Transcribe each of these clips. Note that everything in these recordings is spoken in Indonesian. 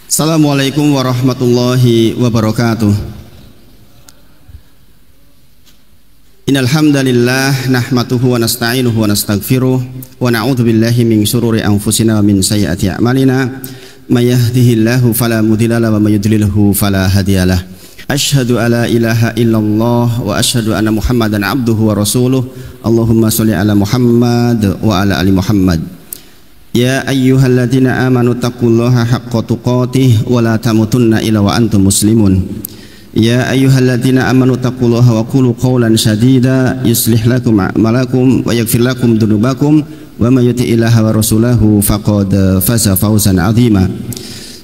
Assalamualaikum warahmatullahi wabarakatuh. Innal hamdalillah nahmaduhu wa nasta'inuhu wa nastaghfiruh wa na'udzu billahi min shururi anfusina wa min sayyiati a'malina. May yahdihillahu fala mudilla lahu wa may yudlilhu fala hadiyalah. Asyhadu alla ilaha illallah wa asyhadu anna Muhammadan abduhu wa rasuluh. Allahumma shalli ala Muhammad wa ala ali Muhammad. Ya ayyuhalladzina amanu taqullaha haqqa tuqatih wa la tamutunna illa wa antum muslimun. Ya ayyuhalladzina amanu taqullaha wa qulu qawlan sadida yuslih lakum a'malakum wa yaghfir lakum dzunubakum wa may yuti'illaha wa rasulahu faqad faza fawzan 'azima.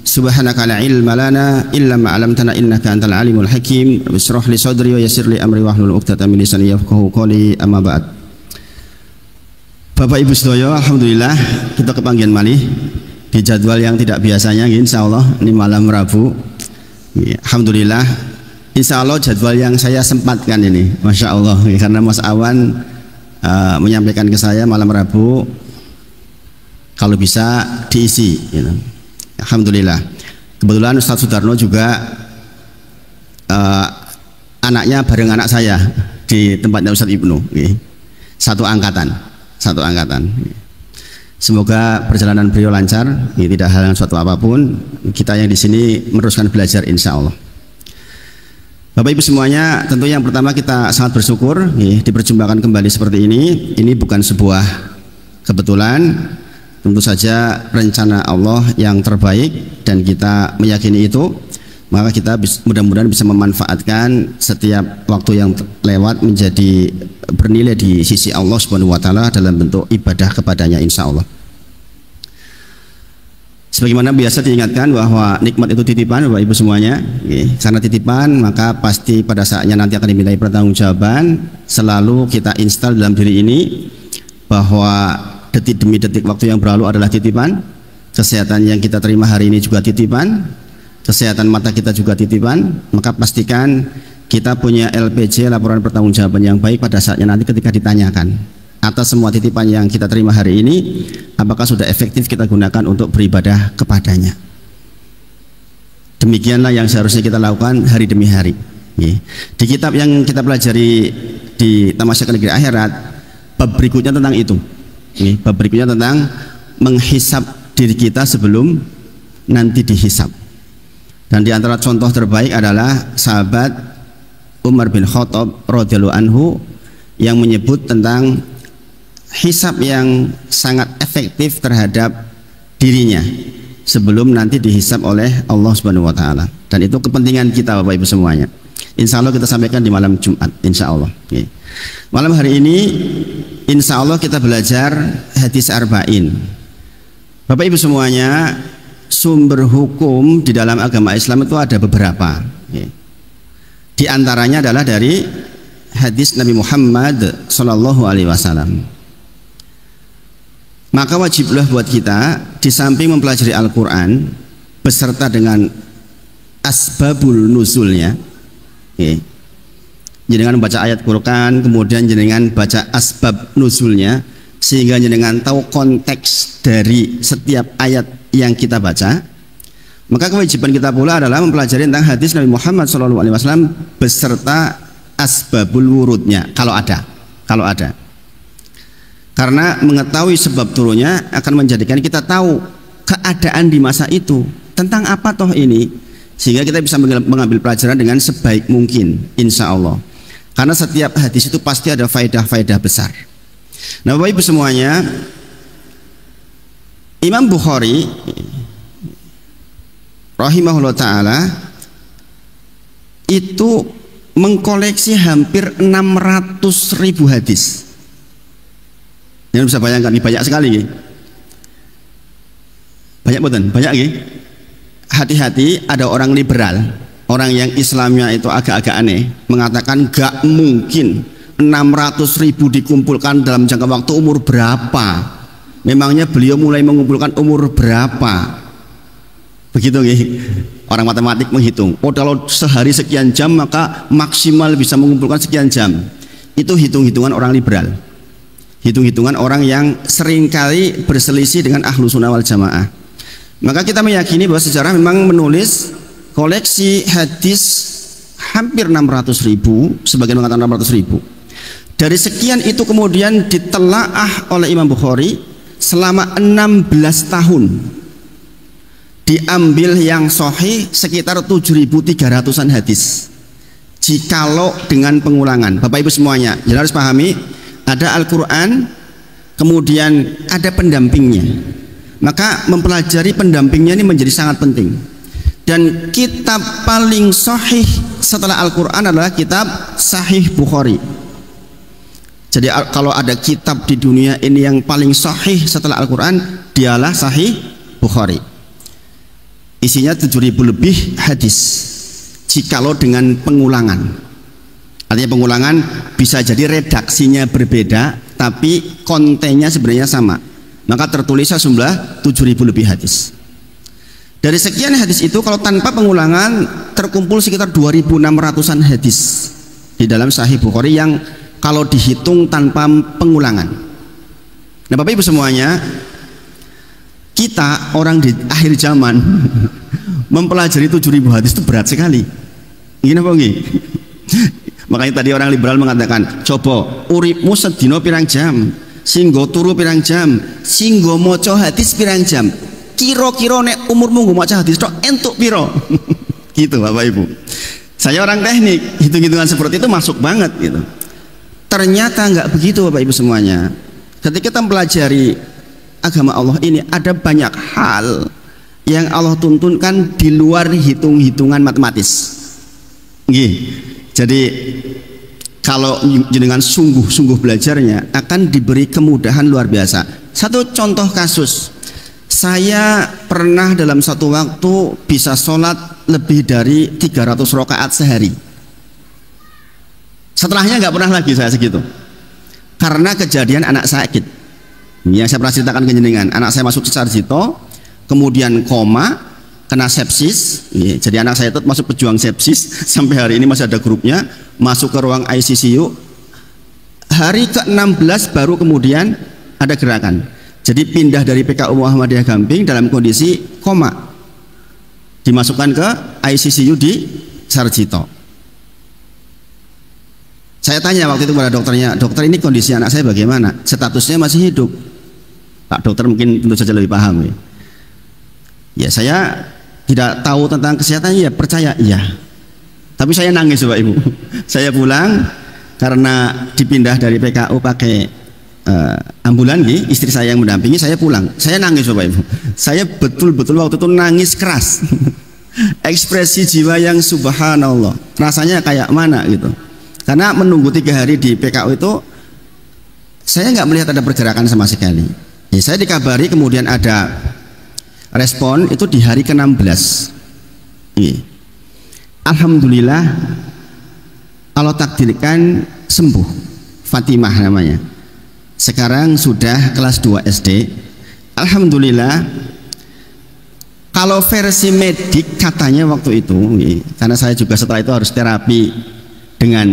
Subhanaka la ilma lana illa ma 'allamtana innaka antal alimul hakim. Bishrah li sadri wa yassir li amri wahlul 'uqdatam min lisani yafqahu qawli. Amma ba'd. Bapak Ibu sedaya, alhamdulillah kita kepanggihan malih di jadwal yang tidak biasanya, insyaallah ini malam Rabu. Alhamdulillah, insyaallah jadwal yang saya sempatkan ini, masya Allah, karena Mas Awan menyampaikan ke saya malam Rabu kalau bisa diisi. Gitu. Alhamdulillah. Kebetulan Ustadz Sudarno juga anaknya bareng anak saya di tempatnya Ustadz Ibnu, satu angkatan. Semoga perjalanan beliau lancar, tidak halangan suatu apapun. Kita yang di sini meneruskan belajar insya Allah. Bapak Ibu semuanya, tentu yang pertama kita sangat bersyukur diperjumpakan kembali seperti ini. Ini bukan sebuah kebetulan, tentu saja rencana Allah yang terbaik dan kita meyakini itu. Maka kita mudah-mudahan bisa memanfaatkan setiap waktu yang lewat menjadi bernilai di sisi Allah Subhanahu wa taala dalam bentuk ibadah kepadanya insya Allah. Sebagaimana biasa diingatkan bahwa nikmat itu titipan Bapak Ibu semuanya. Karena titipan maka pasti pada saatnya nanti akan dimintai pertanggungjawaban. Selalu kita install dalam diri ini bahwa detik demi detik waktu yang berlalu adalah titipan. Kesehatan yang kita terima hari ini juga titipan. Kesehatan mata kita juga titipan. Maka pastikan kita punya LPJ, laporan pertanggungjawaban yang baik pada saatnya nanti ketika ditanyakan atas semua titipan yang kita terima hari ini, apakah sudah efektif kita gunakan untuk beribadah kepadanya. Demikianlah yang seharusnya kita lakukan hari demi hari. Di kitab yang kita pelajari di Tamasya Negeri Akhirat, bab berikutnya tentang itu. Bab berikutnya tentang menghisap diri kita sebelum nanti dihisap. Dan di antara contoh terbaik adalah sahabat Umar bin Khattab radhiyallahu anhu yang menyebut tentang hisab yang sangat efektif terhadap dirinya sebelum nanti dihisab oleh Allah Subhanahu wa taala. Dan itu kepentingan kita Bapak Ibu semuanya. Insya Allah kita sampaikan di malam Jumat, insya Allah. Malam hari ini insya Allah kita belajar hadis arba'in. Bapak Ibu semuanya, sumber hukum di dalam agama Islam itu ada beberapa. Di antaranya adalah dari hadis Nabi Muhammad Sallallahu Alaihi Wasallam. Maka wajiblah buat kita di samping mempelajari Al-Quran beserta dengan asbabul nuzulnya, jenengan baca ayat Quran, kemudian jenengan baca asbab nuzulnya, sehingga jenengan tahu konteks dari setiap ayat yang kita baca. Maka kewajiban kita pula adalah mempelajari tentang hadis Nabi Muhammad SAW beserta asbabul wurudnya kalau ada. Karena mengetahui sebab turunnya akan menjadikan kita tahu keadaan di masa itu tentang apa toh ini, sehingga kita bisa mengambil pelajaran dengan sebaik mungkin insya Allah. Karena setiap hadis itu pasti ada faedah-faedah besar. Nah Bapak Ibu semuanya, Imam Bukhari rahimahullah ta'ala itu mengkoleksi hampir 600.000 hadis. Yang bisa bayangkan, ini banyak sekali. Banyak. Hati-hati, ada orang liberal, orang yang Islamnya itu agak-agak aneh, mengatakan gak mungkin 600.000 dikumpulkan dalam jangka waktu umur berapa. Memangnya beliau mulai mengumpulkan umur berapa? Begitu orang matematik menghitung. Oh, kalau sehari sekian jam maka maksimal bisa mengumpulkan sekian jam. Itu hitung-hitungan orang liberal. Hitung-hitungan orang yang seringkali berselisih dengan ahlu sunnah wal jamaah. Maka kita meyakini bahwa sejarah memang menulis koleksi hadis hampir 600.000, sebagian mengatakan 600.000. Dari sekian itu kemudian ditelaah oleh Imam Bukhari selama 16 tahun. Diambil yang sahih sekitar 7.300-an hadis. Jikalau dengan pengulangan. Bapak Ibu semuanya, jadi harus pahami, ada Al-Quran, kemudian ada pendampingnya. Maka mempelajari pendampingnya ini menjadi sangat penting. Dan kitab paling sahih setelah Al-Quran adalah kitab Sahih Bukhari. Jadi kalau ada kitab di dunia ini yang paling sahih setelah Al-Quran, dialah Sahih Bukhari. Isinya 7.000 lebih hadis. Jikalau dengan pengulangan. Artinya pengulangan bisa jadi redaksinya berbeda, tapi kontennya sebenarnya sama. Maka tertulisnya jumlah 7.000 lebih hadis. Dari sekian hadis itu, kalau tanpa pengulangan terkumpul sekitar 2.600-an hadis di dalam Sahih Bukhari yang kalau dihitung tanpa pengulangan. Nah Bapak Ibu semuanya, kita orang di akhir zaman mempelajari 7.000 hadis itu berat sekali. Gini apa nggih? Makanya tadi orang liberal mengatakan, coba uripmu sedina pirang jam, singgo turu pirang jam, singgo maca hadis pirang jam. Kira-kira nek umurmu nggo maca hadis tok entuk piro? Gitu Bapak Ibu. Saya orang teknik, hitung-hitungan seperti itu masuk banget gitu. Ternyata enggak begitu Bapak Ibu semuanya. Ketika kita mempelajari agama Allah ini, ada banyak hal yang Allah tuntunkan di luar hitung-hitungan matematis. Jadi kalau dengan sungguh-sungguh belajarnya akan diberi kemudahan luar biasa. Satu contoh kasus, saya pernah dalam satu waktu bisa sholat lebih dari 300 rakaat sehari. Setelahnya nggak pernah lagi saya segitu, karena kejadian anak sakit yang saya pernah ceritakan ke jenengan. Anak saya masuk ke Sarjito, kemudian koma, kena sepsis. Jadi anak saya itu masuk pejuang sepsis, sampai hari ini masih ada grupnya, masuk ke ruang ICU. Hari ke-16 baru kemudian ada gerakan. Jadi pindah dari PKU Muhammadiyah Gamping dalam kondisi koma, dimasukkan ke ICU di Sarjito. Saya tanya waktu itu kepada dokternya, dokter ini kondisi anak saya bagaimana? Statusnya masih hidup. Pak dokter mungkin tentu saja lebih paham ya. Ya saya tidak tahu tentang kesehatannya, ya percaya iya. Tapi saya nangis Bapak Ibu. Saya pulang karena dipindah dari PKU pakai ambulan, istri saya yang mendampingi, saya pulang. Saya nangis Bapak Ibu. Saya betul-betul waktu itu nangis keras. Ekspresi jiwa yang subhanallah. Rasanya kayak mana gitu. Karena menunggu 3 hari di PKU itu saya nggak melihat ada pergerakan sama sekali. Ya, saya dikabari kemudian ada respon itu di hari ke-16. Alhamdulillah Allah takdirkan sembuh. Fatimah namanya. Sekarang sudah kelas 2 SD. Alhamdulillah. Kalau versi medik katanya waktu itu, karena saya juga setelah itu harus terapi dengan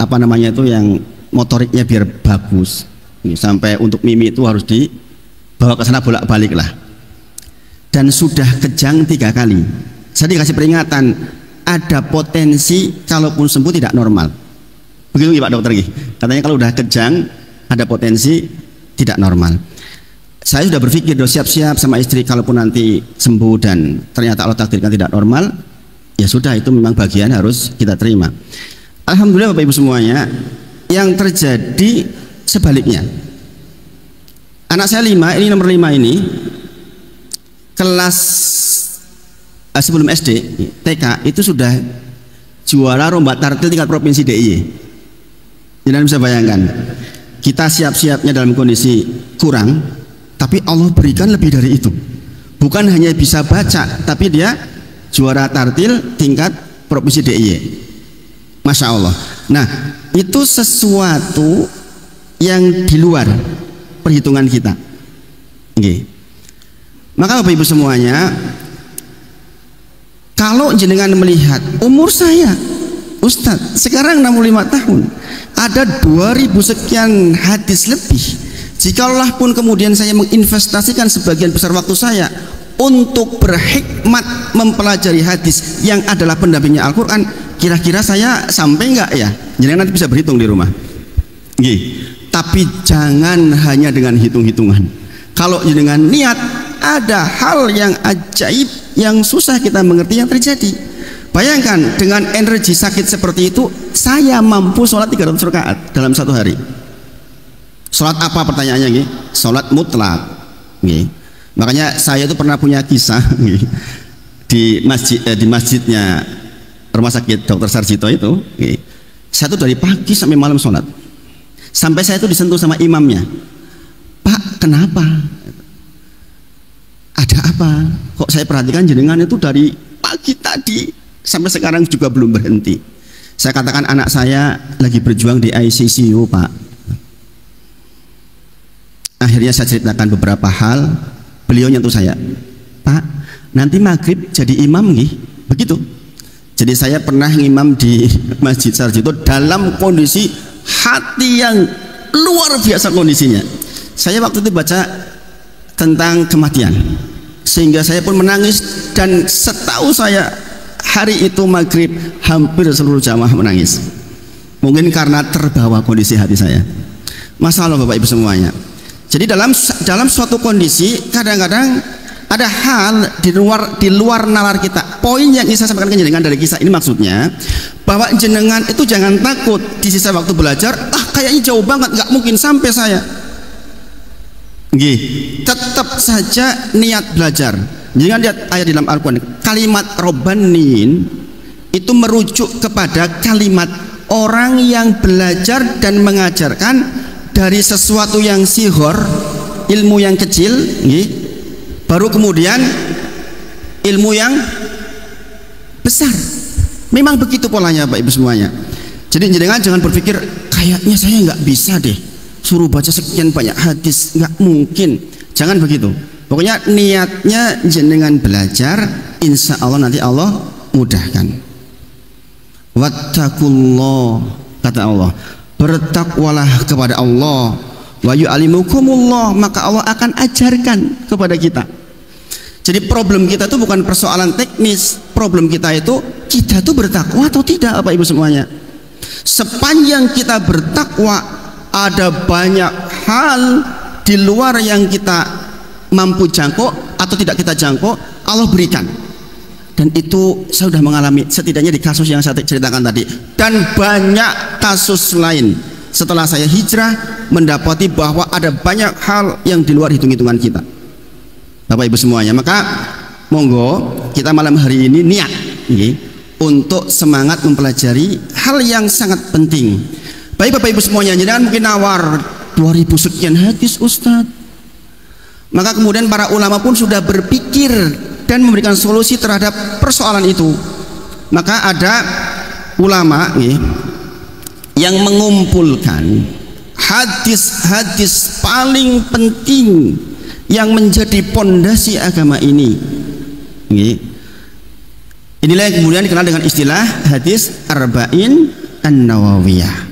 apa namanya itu yang motoriknya biar bagus. Sampai untuk mimi itu harus dibawa ke sana bolak-balik lah. Dan sudah kejang 3 kali. Saya dikasih peringatan, ada potensi kalaupun sembuh tidak normal. Begitu Pak dokter. Katanya kalau udah kejang ada potensi tidak normal. Saya sudah berpikir, siap-siap sama istri, kalaupun nanti sembuh dan ternyata Allah takdirkan tidak normal, ya sudah, itu memang bagian harus kita terima. Alhamdulillah Bapak Ibu semuanya, yang terjadi sebaliknya. Anak saya 5, ini nomor 5 ini, kelas sebelum SD, TK itu sudah juara lomba tartil tingkat provinsi DIY. Jangan bisa bayangkan, kita siap-siapnya dalam kondisi kurang, tapi Allah berikan lebih dari itu. Bukan hanya bisa baca, tapi dia juara tartil tingkat provinsi DIY. Masya Allah. Nah, itu sesuatu yang di luar perhitungan kita. Maka Bapak Ibu semuanya, kalau jenengan melihat umur saya, Ustadz sekarang 65 tahun, ada 2000 sekian hadis lebih, Jikalau pun kemudian saya menginvestasikan sebagian besar waktu saya untuk berhikmat mempelajari hadis yang adalah pendampingnya Al-Quran, kira-kira saya sampai enggak ya? Jadi nanti bisa berhitung di rumah. Tapi jangan hanya dengan hitung-hitungan. Kalau dengan niat, ada hal yang ajaib yang susah kita mengerti yang terjadi. Bayangkan dengan energi sakit seperti itu, saya mampu sholat 300 rakaat dalam satu hari. Sholat apa pertanyaannya? Sholat mutlak. Makanya saya itu pernah punya kisah di masjidnya rumah sakit Dr. Sarjito itu. Saya itu dari pagi sampai malam sholat, sampai saya itu disentuh sama imamnya. Pak, kenapa? Ada apa? Kok saya perhatikan jenengan itu dari pagi tadi sampai sekarang juga belum berhenti. Saya katakan anak saya lagi berjuang di ICU, Pak. Akhirnya saya ceritakan beberapa hal. Beliau nyentuh saya, Pak, nanti maghrib jadi imam nih, begitu. Jadi saya pernah ngimam di Masjid Sarjito dalam kondisi hati yang luar biasa kondisinya. Saya waktu itu baca tentang kematian, sehingga saya pun menangis, dan setahu saya hari itu maghrib hampir seluruh jamaah menangis. Mungkin karena terbawa kondisi hati saya. Masalah Bapak Ibu semuanya. Jadi dalam suatu kondisi kadang-kadang ada hal di luar nalar kita. Poin yang ingin saya sampaikan ke jenengan dari kisah ini maksudnya bahwa jenengan itu jangan takut di sisa waktu belajar. Kayaknya jauh banget, nggak mungkin sampai saya. Tetap saja niat belajar. Jangan lihat ayat di dalam Al-Quran. Kalimat robbanin itu merujuk kepada kalimat orang yang belajar dan mengajarkan dari sesuatu yang sihor, ilmu yang kecil, baru kemudian ilmu yang besar. Memang begitu polanya Bapak Ibu semuanya. Jadi jangan berpikir kayaknya saya nggak bisa deh suruh baca sekian banyak hadis, nggak mungkin. Jangan begitu. Pokoknya niatnya jenengan belajar, insya Allah nanti Allah mudahkan. Wattaqullah, kata Allah, bertakwalah kepada Allah, wa yu'allimukumullah, maka Allah akan ajarkan kepada kita. Jadi problem kita itu bukan persoalan teknis, problem kita itu kita tuh bertakwa atau tidak Bapak Ibu semuanya. Sepanjang kita bertakwa, ada banyak hal di luar yang kita mampu jangkau atau tidak kita jangkau, Allah berikan. Dan itu saya sudah mengalami setidaknya di kasus yang saya ceritakan tadi, dan banyak kasus lain setelah saya hijrah mendapati bahwa ada banyak hal yang di luar hitung-hitungan kita Bapak Ibu semuanya. Maka monggo kita malam hari ini niat untuk semangat mempelajari hal yang sangat penting. Baik Bapak Ibu semuanya, jangan mungkin nawar 2000 sekian hadis Ustadz. Maka kemudian para ulama pun sudah berpikir dan memberikan solusi terhadap persoalan itu. Maka ada ulama yang mengumpulkan hadis-hadis paling penting yang menjadi pondasi agama ini. Inilah yang kemudian dikenal dengan istilah hadis Arba'in An-Nawawiyah.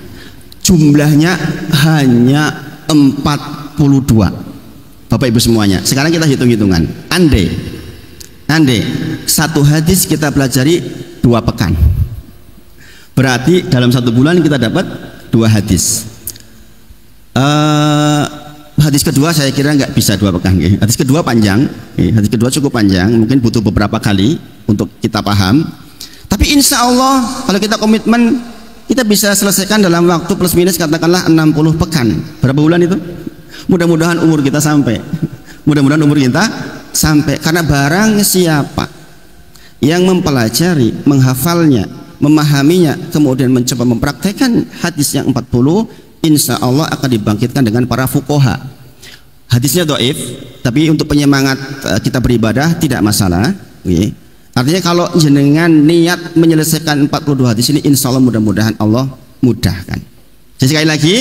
Jumlahnya hanya 42 Bapak Ibu semuanya. Sekarang kita hitung-hitungan. Andai satu hadis kita pelajari 2 pekan, berarti dalam 1 bulan kita dapat 2 hadis. Hadis kedua saya kira nggak bisa 2 pekan. Hadis kedua panjang, hadis kedua cukup panjang, mungkin butuh beberapa kali untuk kita paham. Tapi insya Allah kalau kita komitmen, kita bisa selesaikan dalam waktu plus minus katakanlah 60 pekan. Berapa bulan itu? Mudah-mudahan umur kita sampai. Mudah-mudahan umur kita sampai. Karena barang siapa yang mempelajari, menghafalnya, memahaminya, kemudian mencoba mempraktekkan hadis yang 40, insya Allah akan dibangkitkan dengan para fuqaha. Hadisnya dhaif, tapi untuk penyemangat kita beribadah tidak masalah. Artinya kalau jenengan niat menyelesaikan 42 hadis ini, insya Allah mudah-mudahan Allah mudahkan. Jadi sekali lagi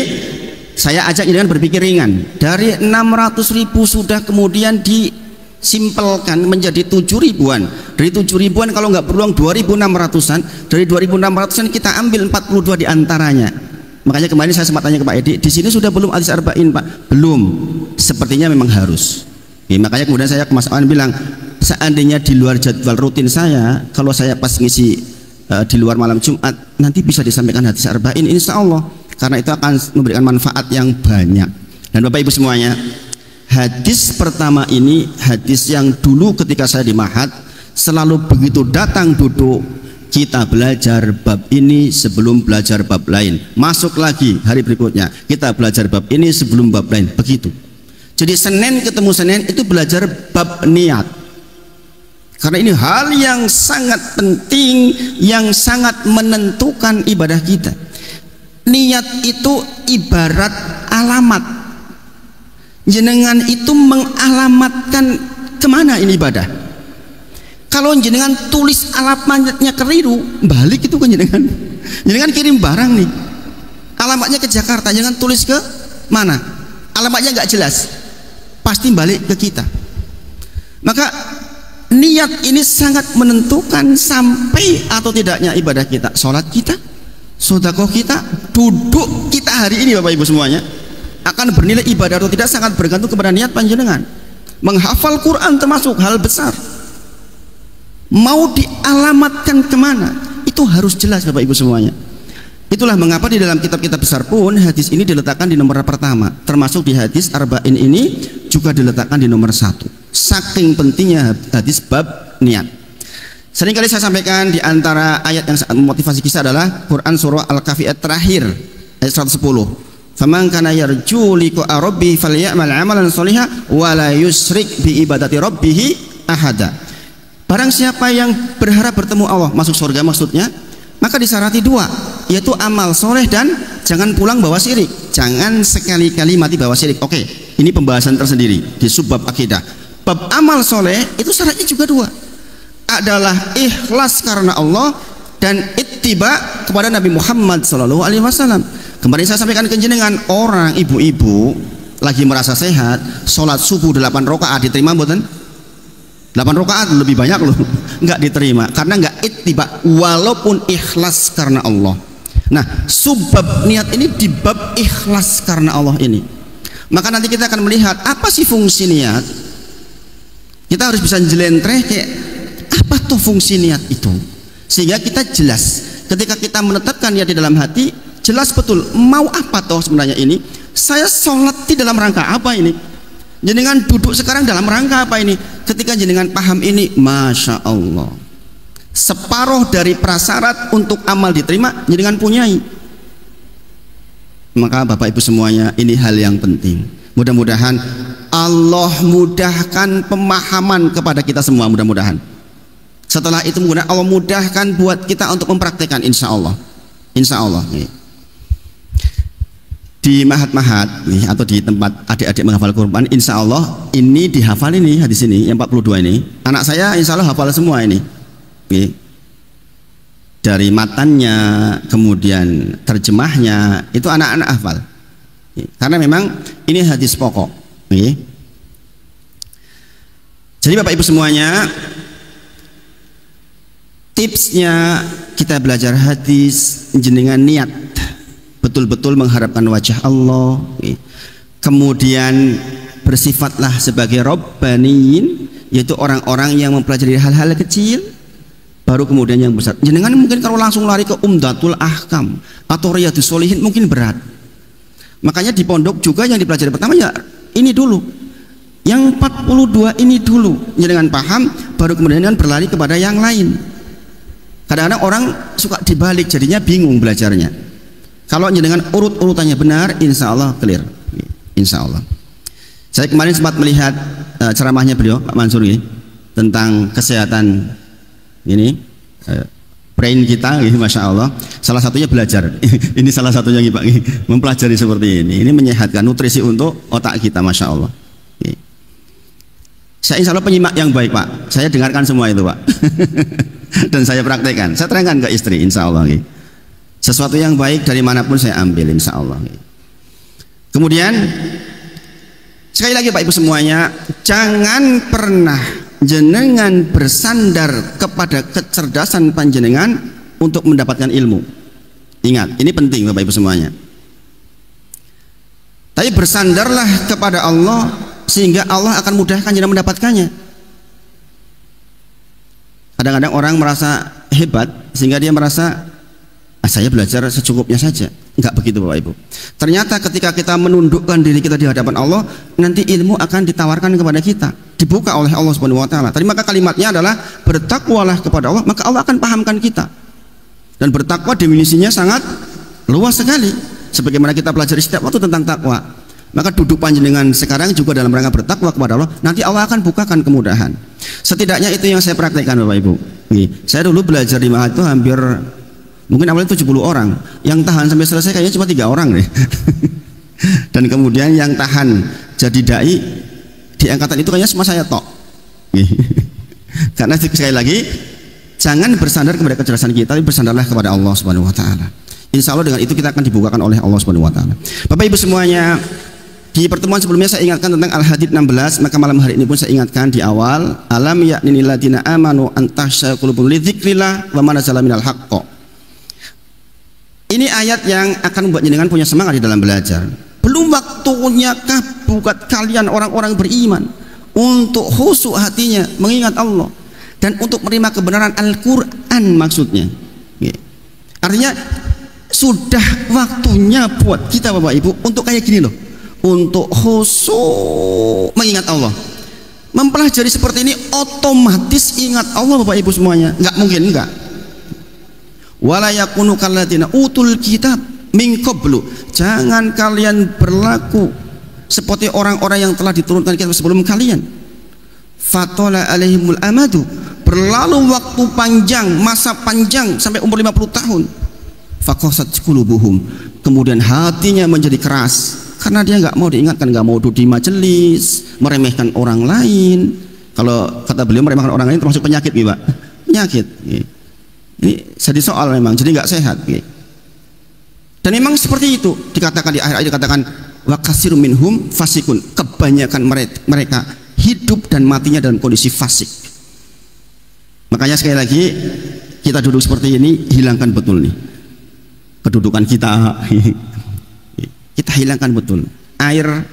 saya ajak jenengan berpikir ringan. Dari 600.000 sudah kemudian disimpelkan menjadi 7.000-an. Dari 7.000-an kalau nggak berulang 2.600-an, dari 2.600-an kita ambil 42 diantaranya. Makanya kemarin saya sempat tanya ke Pak Edi, di sini sudah belum hadis arba'in Pak? Belum. Sepertinya memang harus. Makanya kemudian saya ke Mas Awan bilang, seandainya di luar jadwal rutin saya, kalau saya pas ngisi di luar malam Jumat, nanti bisa disampaikan hadis arba'in insya Allah, karena itu akan memberikan manfaat yang banyak. Dan Bapak Ibu semuanya, hadis pertama ini hadis yang dulu ketika saya di Mahat selalu begitu datang duduk, kita belajar bab ini sebelum belajar bab lain, masuk lagi hari berikutnya kita belajar bab ini sebelum bab lain, begitu. Jadi Senin ketemu Senin itu belajar bab niat, karena ini hal yang sangat penting, yang sangat menentukan ibadah kita. Niat itu ibarat alamat, jenengan itu mengalamatkan kemana ini ibadah. Kalau jenengan tulis alamatnya keliru, balik itu kan jenengan kirim barang nih, alamatnya ke Jakarta, jangan tulis ke mana, alamatnya nggak jelas, pasti balik ke kita. Maka niat ini sangat menentukan sampai atau tidaknya ibadah kita, sholat kita, sedekah kita, duduk kita hari ini Bapak Ibu semuanya akan bernilai ibadah atau tidak sangat bergantung kepada niat panjenengan. Menghafal Quran termasuk hal besar, mau dialamatkan kemana itu harus jelas Bapak Ibu semuanya. Itulah mengapa di dalam kitab-kitab besar pun hadis ini diletakkan di nomor pertama, termasuk di hadis arba'in ini juga diletakkan di nomor 1. Saking pentingnya hadis bab niat. Seringkali saya sampaikan di antara ayat yang sangat memotivasi kita adalah Quran surah Al-Kahfi ayat terakhir ayat 110. Faman kana yarju liqa rabbi falyamal amalan sholihan wa la yusyrik bi ibadati rabbih ahada. Barang siapa yang berharap bertemu Allah, masuk surga maksudnya, maka disyarat 2, yaitu amal soleh dan jangan pulang bawa syirik, jangan sekali-kali mati bawa syirik. Oke, ini pembahasan tersendiri di subbab akidah. Bab amal soleh itu syaratnya juga 2, adalah ikhlas karena Allah dan ittiba kepada Nabi Muhammad SAW. Kemarin saya sampaikan ke jenengan, orang ibu-ibu lagi merasa sehat, sholat subuh 8 rakaat diterima mboten? 8 rakaat lebih banyak loh, nggak diterima karena nggak ittiba walaupun ikhlas karena Allah. Nah, subbab niat ini di bab ikhlas karena Allah ini. Maka nanti kita akan melihat apa sih fungsi niat. Kita harus bisa jelentreh kayak apa tuh fungsi niat itu, sehingga kita jelas ketika kita menetapkan niat di dalam hati, jelas betul mau apa toh sebenarnya ini. Saya sholat di dalam rangka apa ini? Jenengan duduk sekarang dalam rangka apa ini? Ketika jenengan paham ini, Masya Allah, separuh dari prasyarat untuk amal diterima jenengan punyai. Maka Bapak Ibu semuanya, ini hal yang penting. Mudah-mudahan Allah mudahkan pemahaman kepada kita semua, mudah-mudahan. Setelah itu Allah mudahkan buat kita untuk mempraktekkan, insya Allah. Insya Allah di mahat-mahat nih, atau di tempat adik-adik menghafal Quran, insya Allah ini dihafal, ini hadis ini yang 42 ini anak saya insya Allah hafal semua ini nih. Dari matannya kemudian terjemahnya itu anak-anak hafal nih. Karena memang ini hadis pokok nih. Jadi Bapak Ibu semuanya, tipsnya kita belajar hadis jenengan niat betul-betul mengharapkan wajah Allah, kemudian bersifatlah sebagai Rabbaniyin, yaitu orang-orang yang mempelajari hal-hal kecil baru kemudian yang besar. Jenengan mungkin kalau langsung lari ke Umdatul Ahkam atau Riyadhus Sholihin mungkin berat. Makanya di pondok juga yang dipelajari pertama ya ini dulu, yang 42 ini dulu, jenengan paham baru kemudian berlari kepada yang lain. Kadang-kadang orang suka dibalik, jadinya bingung belajarnya. Kalau jenengan urut-urutannya benar, insya Allah clear, insya Allah. Saya kemarin sempat melihat ceramahnya beliau Pak Mansur ini tentang kesehatan ini brain kita, masya Allah. Salah satunya belajar. Ini salah satunya Pak, mempelajari seperti ini. Ini menyehatkan nutrisi untuk otak kita, masya Allah. Saya insya Allah penyimak yang baik Pak. Saya dengarkan semua itu Pak, dan saya praktekkan. Saya terangkan ke istri, insya Allah. Sesuatu yang baik dari manapun saya ambil, insya Allah. Kemudian sekali lagi Pak Ibu semuanya, jangan pernah jenengan bersandar kepada kecerdasan panjenengan untuk mendapatkan ilmu. Ingat, ini penting Bapak Ibu semuanya. Tapi bersandarlah kepada Allah sehingga Allah akan mudahkan dalam mendapatkannya. Kadang-kadang orang merasa hebat sehingga dia merasa saya belajar secukupnya saja. Enggak begitu Bapak Ibu. Ternyata ketika kita menundukkan diri kita di hadapan Allah, nanti ilmu akan ditawarkan kepada kita, dibuka oleh Allah Subhanahu wa taala. Tadi maka kalimatnya adalah bertakwalah kepada Allah, maka Allah akan pahamkan kita. Dan bertakwa definisinya sangat luas sekali. Sebagaimana kita pelajari setiap waktu tentang takwa, maka duduk panjenengan sekarang juga dalam rangka bertakwa kepada Allah. Nanti Allah akan bukakan kemudahan. Setidaknya itu yang saya praktekkan Bapak Ibu. Saya dulu belajar di Mahat itu hampir mungkin awalnya 70 orang. Yang tahan sampai selesai kayaknya cuma 3 orang deh. Dan kemudian yang tahan jadi dai di angkatan itu kayaknya cuma saya tok. Karena sekali lagi, jangan bersandar kepada kejelasan kita, tapi bersandarlah kepada Allah Subhanahu wa taala. Insya Allah dengan itu kita akan dibukakan oleh Allah Subhanahu wa taala. Bapak Ibu semuanya, di pertemuan sebelumnya saya ingatkan tentang Al-Hadid 16, maka malam hari ini pun saya ingatkan di awal, alam ya'nil ladzina amanu an tahsya qulubuhum li dzikrillah wa ma nazala minal haqq. Ini ayat yang akan membuat jenengan punya semangat di dalam belajar. Belum waktunya kah buat kalian orang-orang beriman untuk khusyuk hatinya mengingat Allah dan untuk menerima kebenaran Al-Qur'an maksudnya. Artinya sudah waktunya buat kita Bapak Ibu untuk kayak gini loh, untuk khusyuk mengingat Allah. Mempelajari seperti ini otomatis ingat Allah Bapak Ibu semuanya. Enggak mungkin enggak. Wala yakunu kalladzina utul kitab min qablu. Jangan kalian berlaku seperti orang-orang yang telah diturunkan kitab sebelum kalian. Fatola alaihimul amadu. Berlalu waktu panjang, masa panjang sampai umur 50 tahun. Faqasat qulubuhum, kemudian hatinya menjadi keras karena dia nggak mau diingatkan, nggak mau duduk di majelis, meremehkan orang lain. Kalau kata beliau meremehkan orang lain termasuk penyakit, Pak. Penyakit. Ini jadi soal memang, jadi nggak sehat. Dan memang seperti itu dikatakan di akhir ayat, dikatakan wa katsirun minhum fasikun. Kebanyakan mereka hidup dan matinya dalam kondisi fasik. Makanya sekali lagi kita duduk seperti ini, hilangkan betul nih kedudukan kita. Kita hilangkan betul. Air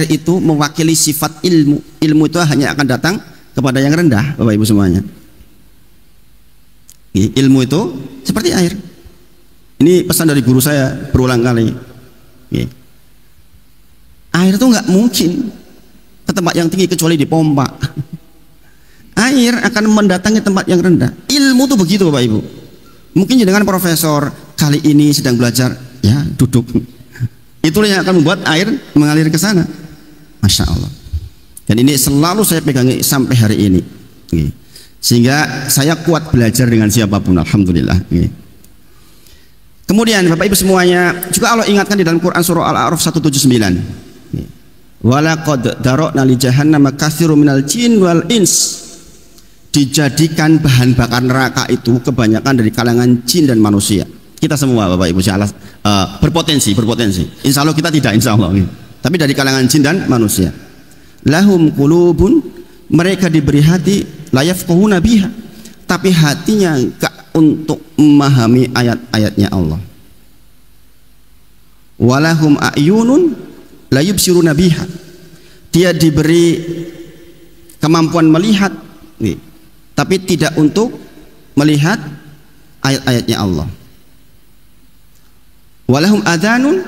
itu mewakili sifat ilmu. Ilmu itu hanya akan datang kepada yang rendah, Bapak Ibu semuanya. Ilmu itu seperti air. Ini pesan dari guru saya berulang kali. Air itu nggak mungkin ke tempat yang tinggi kecuali dipompa. Air akan mendatangi tempat yang rendah. Ilmu itu begitu Bapak Ibu. Mungkin dengan profesor kali ini sedang belajar, ya duduk. Itulah yang akan membuat air mengalir ke sana. Masya Allah. Dan ini selalu saya pegangi sampai hari ini. Sehingga saya kuat belajar dengan siapapun, alhamdulillah. Kemudian Bapak Ibu semuanya, juga Allah ingatkan di dalam Quran surah Al-A'raf 179. Walaqad darokna li jahannama katsirun minal jin wal ins. Dijadikan bahan bakar neraka itu kebanyakan dari kalangan jin dan manusia. Kita semua Bapak Ibu berpotensi. Insya Allah kita tidak, insya Allah. Tapi dari kalangan jin dan manusia. Lahum qulubun, mereka diberi hati, la yafqahuna biha, tapi hatinya enggak untuk memahami ayat-ayatnya Allah. Walahum a'yunun la yubsiruna biha, dia diberi kemampuan melihat, tapi tidak untuk melihat ayat-ayatnya Allah. Walahum adhanun,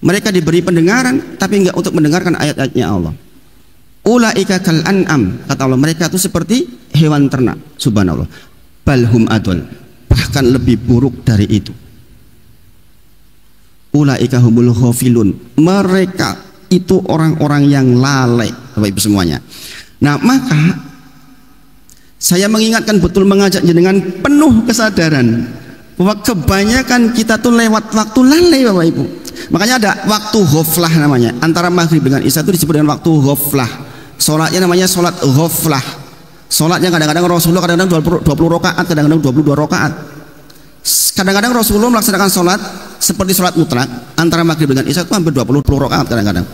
mereka diberi pendengaran tapi enggak untuk mendengarkan ayat-ayatnya Allah. Ulaika kal an'am, kata Allah, mereka itu seperti hewan ternak. Subhanallah. Balhum adul, bahkan lebih buruk dari itu. Ulaika humul ghafilun, mereka itu orang-orang yang lalai, Bapak Ibu semuanya. Nah, maka saya mengingatkan betul, mengajak jenengan penuh kesadaran bahwa kebanyakan kita tuh lewat waktu lalai Bapak Ibu. Makanya ada waktu ghaflah namanya, antara maghrib dengan isya itu disebut dengan waktu ghaflah. Sholatnya namanya sholat ghaflah. Sholatnya kadang-kadang Rasulullah kadang-kadang 20 rakaat, kadang-kadang 22 rakaat. Kadang-kadang Rasulullah melaksanakan sholat seperti sholat mutlak antara maghrib dengan isya itu hampir 20 rakaat kadang-kadang.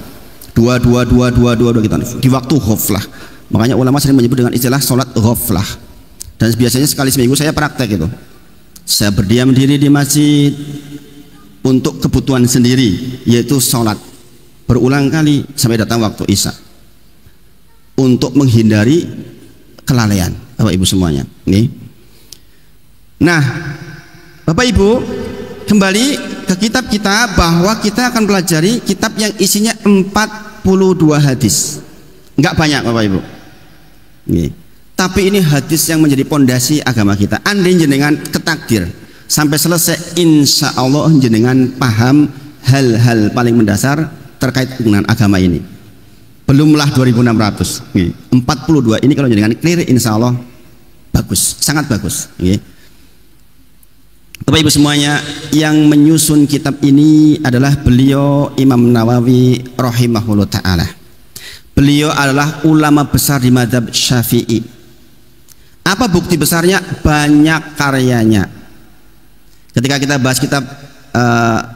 2 gitu di waktu ghaflah. Makanya ulama sering menyebut dengan istilah sholat ghaflah. Dan biasanya sekali seminggu saya praktek itu. Saya berdiam diri di masjid, untuk kebutuhan sendiri, yaitu sholat berulang kali sampai datang waktu isya, untuk menghindari kelalaian Bapak Ibu semuanya. Nah Bapak Ibu, kembali ke kitab kita, bahwa kita akan pelajari kitab yang isinya 42 hadis. Enggak banyak Bapak Ibu, tapi ini hadis yang menjadi pondasi agama kita. Andai jenengan ketakdir sampai selesai, insya Allah jenengan paham hal-hal paling mendasar terkait dengan agama ini. Belumlah 2600, 42 ini kalau jenengan clear, insya Allah bagus, sangat bagus. Bapak Ibu semuanya, yang menyusun kitab ini adalah beliau Imam Nawawi rahimahullah ta'ala. Beliau adalah ulama besar di mazhab Syafi'i. Apa bukti besarnya? Banyak karyanya. Ketika kita bahas kitab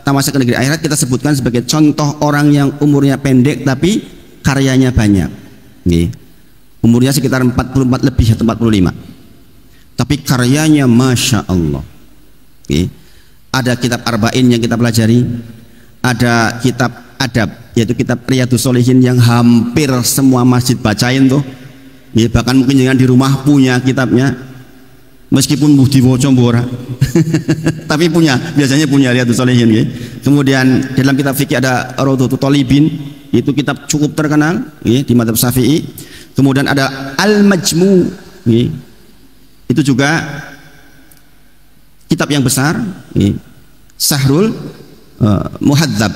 Tamasya ke Negeri Akhirat, kita sebutkan sebagai contoh orang yang umurnya pendek tapi karyanya banyak. Umurnya sekitar 44 lebih atau 45, tapi karyanya Masya Allah. Ada kitab Arba'in yang kita pelajari, ada kitab adab, yaitu kitab Riyadhus Shalihin yang hampir semua masjid bacain tuh. Bahkan mungkin jangan di rumah punya kitabnya, meskipun budi woco mbora tapi punya, biasanya punya Riyadhus Shalihin. Kemudian dalam kitab fikih ada Rawdatul Thalibin, itu kitab cukup terkenal di mazhab Syafi'i. Kemudian ada Al-Majmu', itu juga kitab yang besar, Sahrul Muhadzab.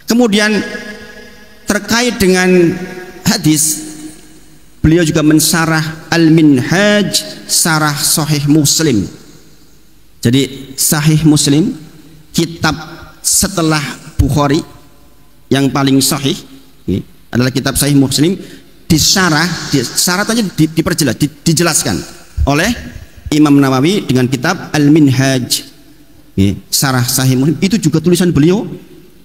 Kemudian terkait dengan hadis, beliau juga mensyarah Al-Minhaj, syarah Sahih Muslim. Jadi Sahih Muslim, kitab setelah Bukhari yang paling sahih, adalah kitab Sahih Muslim, disyarah diperjelas, dijelaskan oleh Imam Nawawi dengan kitab Al-Minhaj, syarah Sahih Muslim. Itu juga tulisan beliau.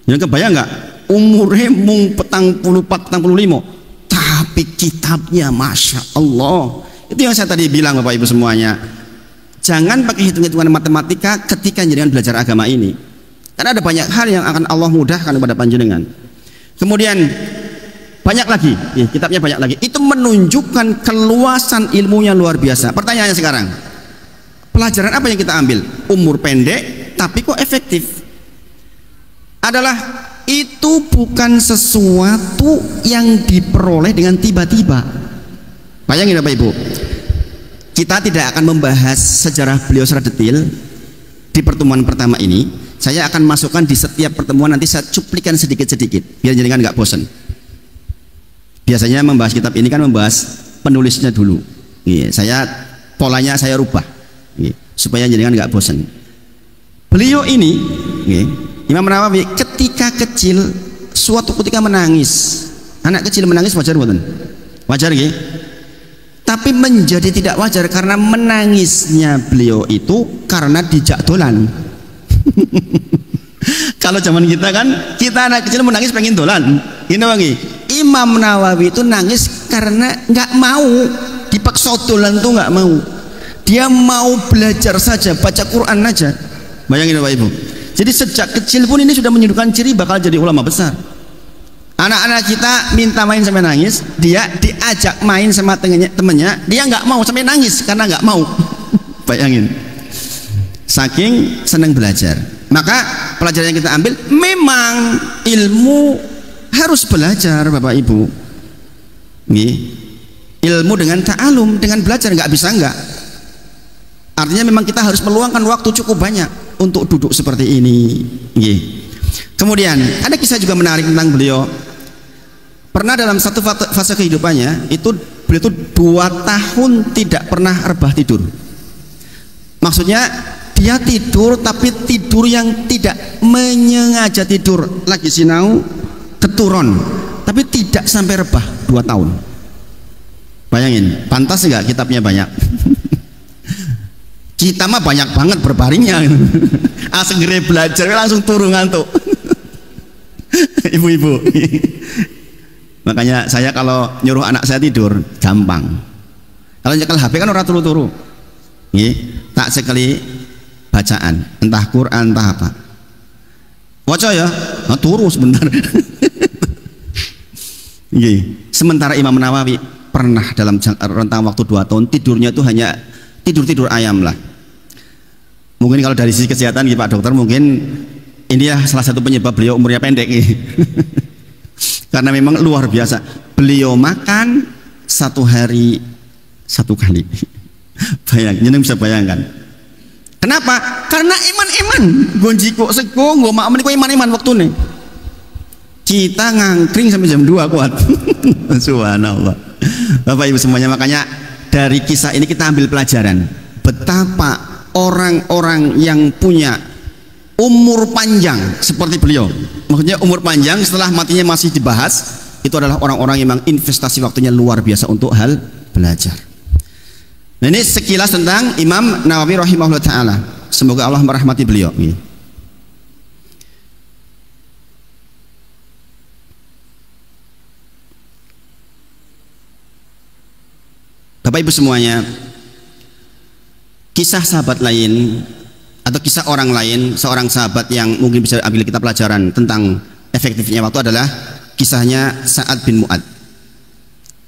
Yang kebayang nggak? Umurnya mung 44-45, tapi kitabnya Masya Allah. Itu yang saya tadi bilang Bapak Ibu semuanya, jangan pakai hitung-hitungan matematika ketika jenengan belajar agama ini, karena ada banyak hal yang akan Allah mudahkan kepada panjenengan. Kemudian banyak lagi, kitabnya banyak lagi. Itu menunjukkan keluasan ilmunya luar biasa. Pertanyaannya sekarang, pelajaran apa yang kita ambil? Umur pendek tapi kok efektif. Adalah itu bukan sesuatu yang diperoleh dengan tiba-tiba. Bayangin Bapak Ibu, kita tidak akan membahas sejarah beliau secara detail di pertemuan pertama ini. Saya akan masukkan di setiap pertemuan, nanti saya cuplikan sedikit-sedikit biar jenengan nggak bosan. Biasanya membahas kitab ini kan membahas penulisnya dulu. Saya polanya saya rubah supaya jenengan nggak bosan. Beliau ini, Imam Nawawi, ketika kecil suatu ketika menangis. Anak kecil menangis wajar bukan? Wajar tapi menjadi tidak wajar karena menangisnya beliau itu karena dijak dolan. Kalau zaman kita kan, kita anak kecil menangis pengen dolan. Ini wangi. Imam Nawawi itu nangis karena nggak mau dipaksa dolan, tuh nggak mau. Dia mau belajar saja, baca Quran aja. Bayangin Bapak Ibu. Jadi sejak kecil pun ini sudah menunjukkan ciri bakal jadi ulama besar. Anak-anak kita minta main sampai nangis, dia diajak main sama temennya, dia nggak mau sampai nangis karena nggak mau. Bayangin, saking senang belajar. Maka pelajaran yang kita ambil, memang ilmu harus belajar Bapak Ibu. Ilmu dengan ta'alum, dengan belajar, nggak bisa nggak. Artinya memang kita harus meluangkan waktu cukup banyak untuk duduk seperti ini. Kemudian ada kisah juga menarik tentang beliau. Pernah dalam satu fase kehidupannya itu beliau itu 2 tahun tidak pernah rebah tidur. Maksudnya dia tidur, tapi tidur yang tidak menyengaja tidur, lagi sinau keturun, tapi tidak sampai rebah 2 tahun. Bayangin, pantas nggak kitabnya banyak? Kita mah banyak banget berbaringnya. Segera belajar langsung turun ngantuk. Ibu-ibu. Makanya saya kalau nyuruh anak saya tidur gampang. Kalau nyekel HP kan orang turu-turu. Tak sekali bacaan, entah Quran entah apa. Waca ya, nah, turu sebentar. Sementara Imam Nawawi pernah dalam rentang waktu 2 tahun tidurnya itu hanya tidur ayam lah. Mungkin kalau dari sisi kesehatan Pak Dokter, mungkin ini ya salah satu penyebab beliau umurnya pendek. Karena memang luar biasa. Beliau makan 1 hari 1 kali. Bayangin, bisa bayangkan. Kenapa? Karena iman-iman. Gonjiko sego, nggo mak meniku iman-iman waktune. Kita ngangkring sampai jam 2 kuat. Subhanallah. Bapak Ibu semuanya, makanya dari kisah ini kita ambil pelajaran betapa orang-orang yang punya umur panjang seperti beliau, maksudnya umur panjang setelah matinya masih dibahas, itu adalah orang-orang yang memang investasi waktunya luar biasa untuk hal belajar. Nah, ini sekilas tentang Imam Nawawi rahimahullah ta'ala. Semoga Allah merahmati beliau. Bapak Ibu semuanya, kisah sahabat lain atau kisah orang lain, seorang sahabat yang mungkin bisa ambil kita pelajaran tentang efektifnya waktu adalah kisahnya Sa'ad bin Mu'ad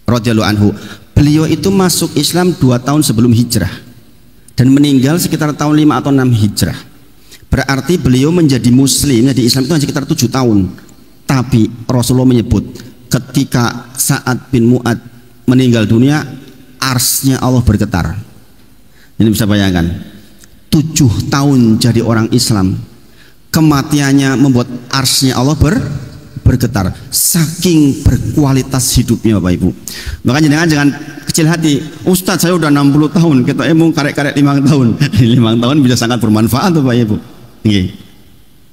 radhiyallahu anhu. Beliau itu masuk Islam 2 tahun sebelum hijrah dan meninggal sekitar tahun 5 atau 6 hijrah. Berarti beliau menjadi muslim di Islam itu hanya sekitar 7 tahun. Tapi Rasulullah menyebut ketika Sa'ad bin Mu'ad meninggal dunia, arsnya Allah bergetar. Ini bisa bayangkan, 7 tahun jadi orang Islam, kematiannya membuat arsnya Allah bergetar. Saking berkualitas hidupnya Bapak Ibu. Makanya jangan kecil hati. Ustadz, saya udah 60 tahun, kita emang karek-karek 5 tahun. 5 tahun bisa sangat bermanfaat Bapak Ibu.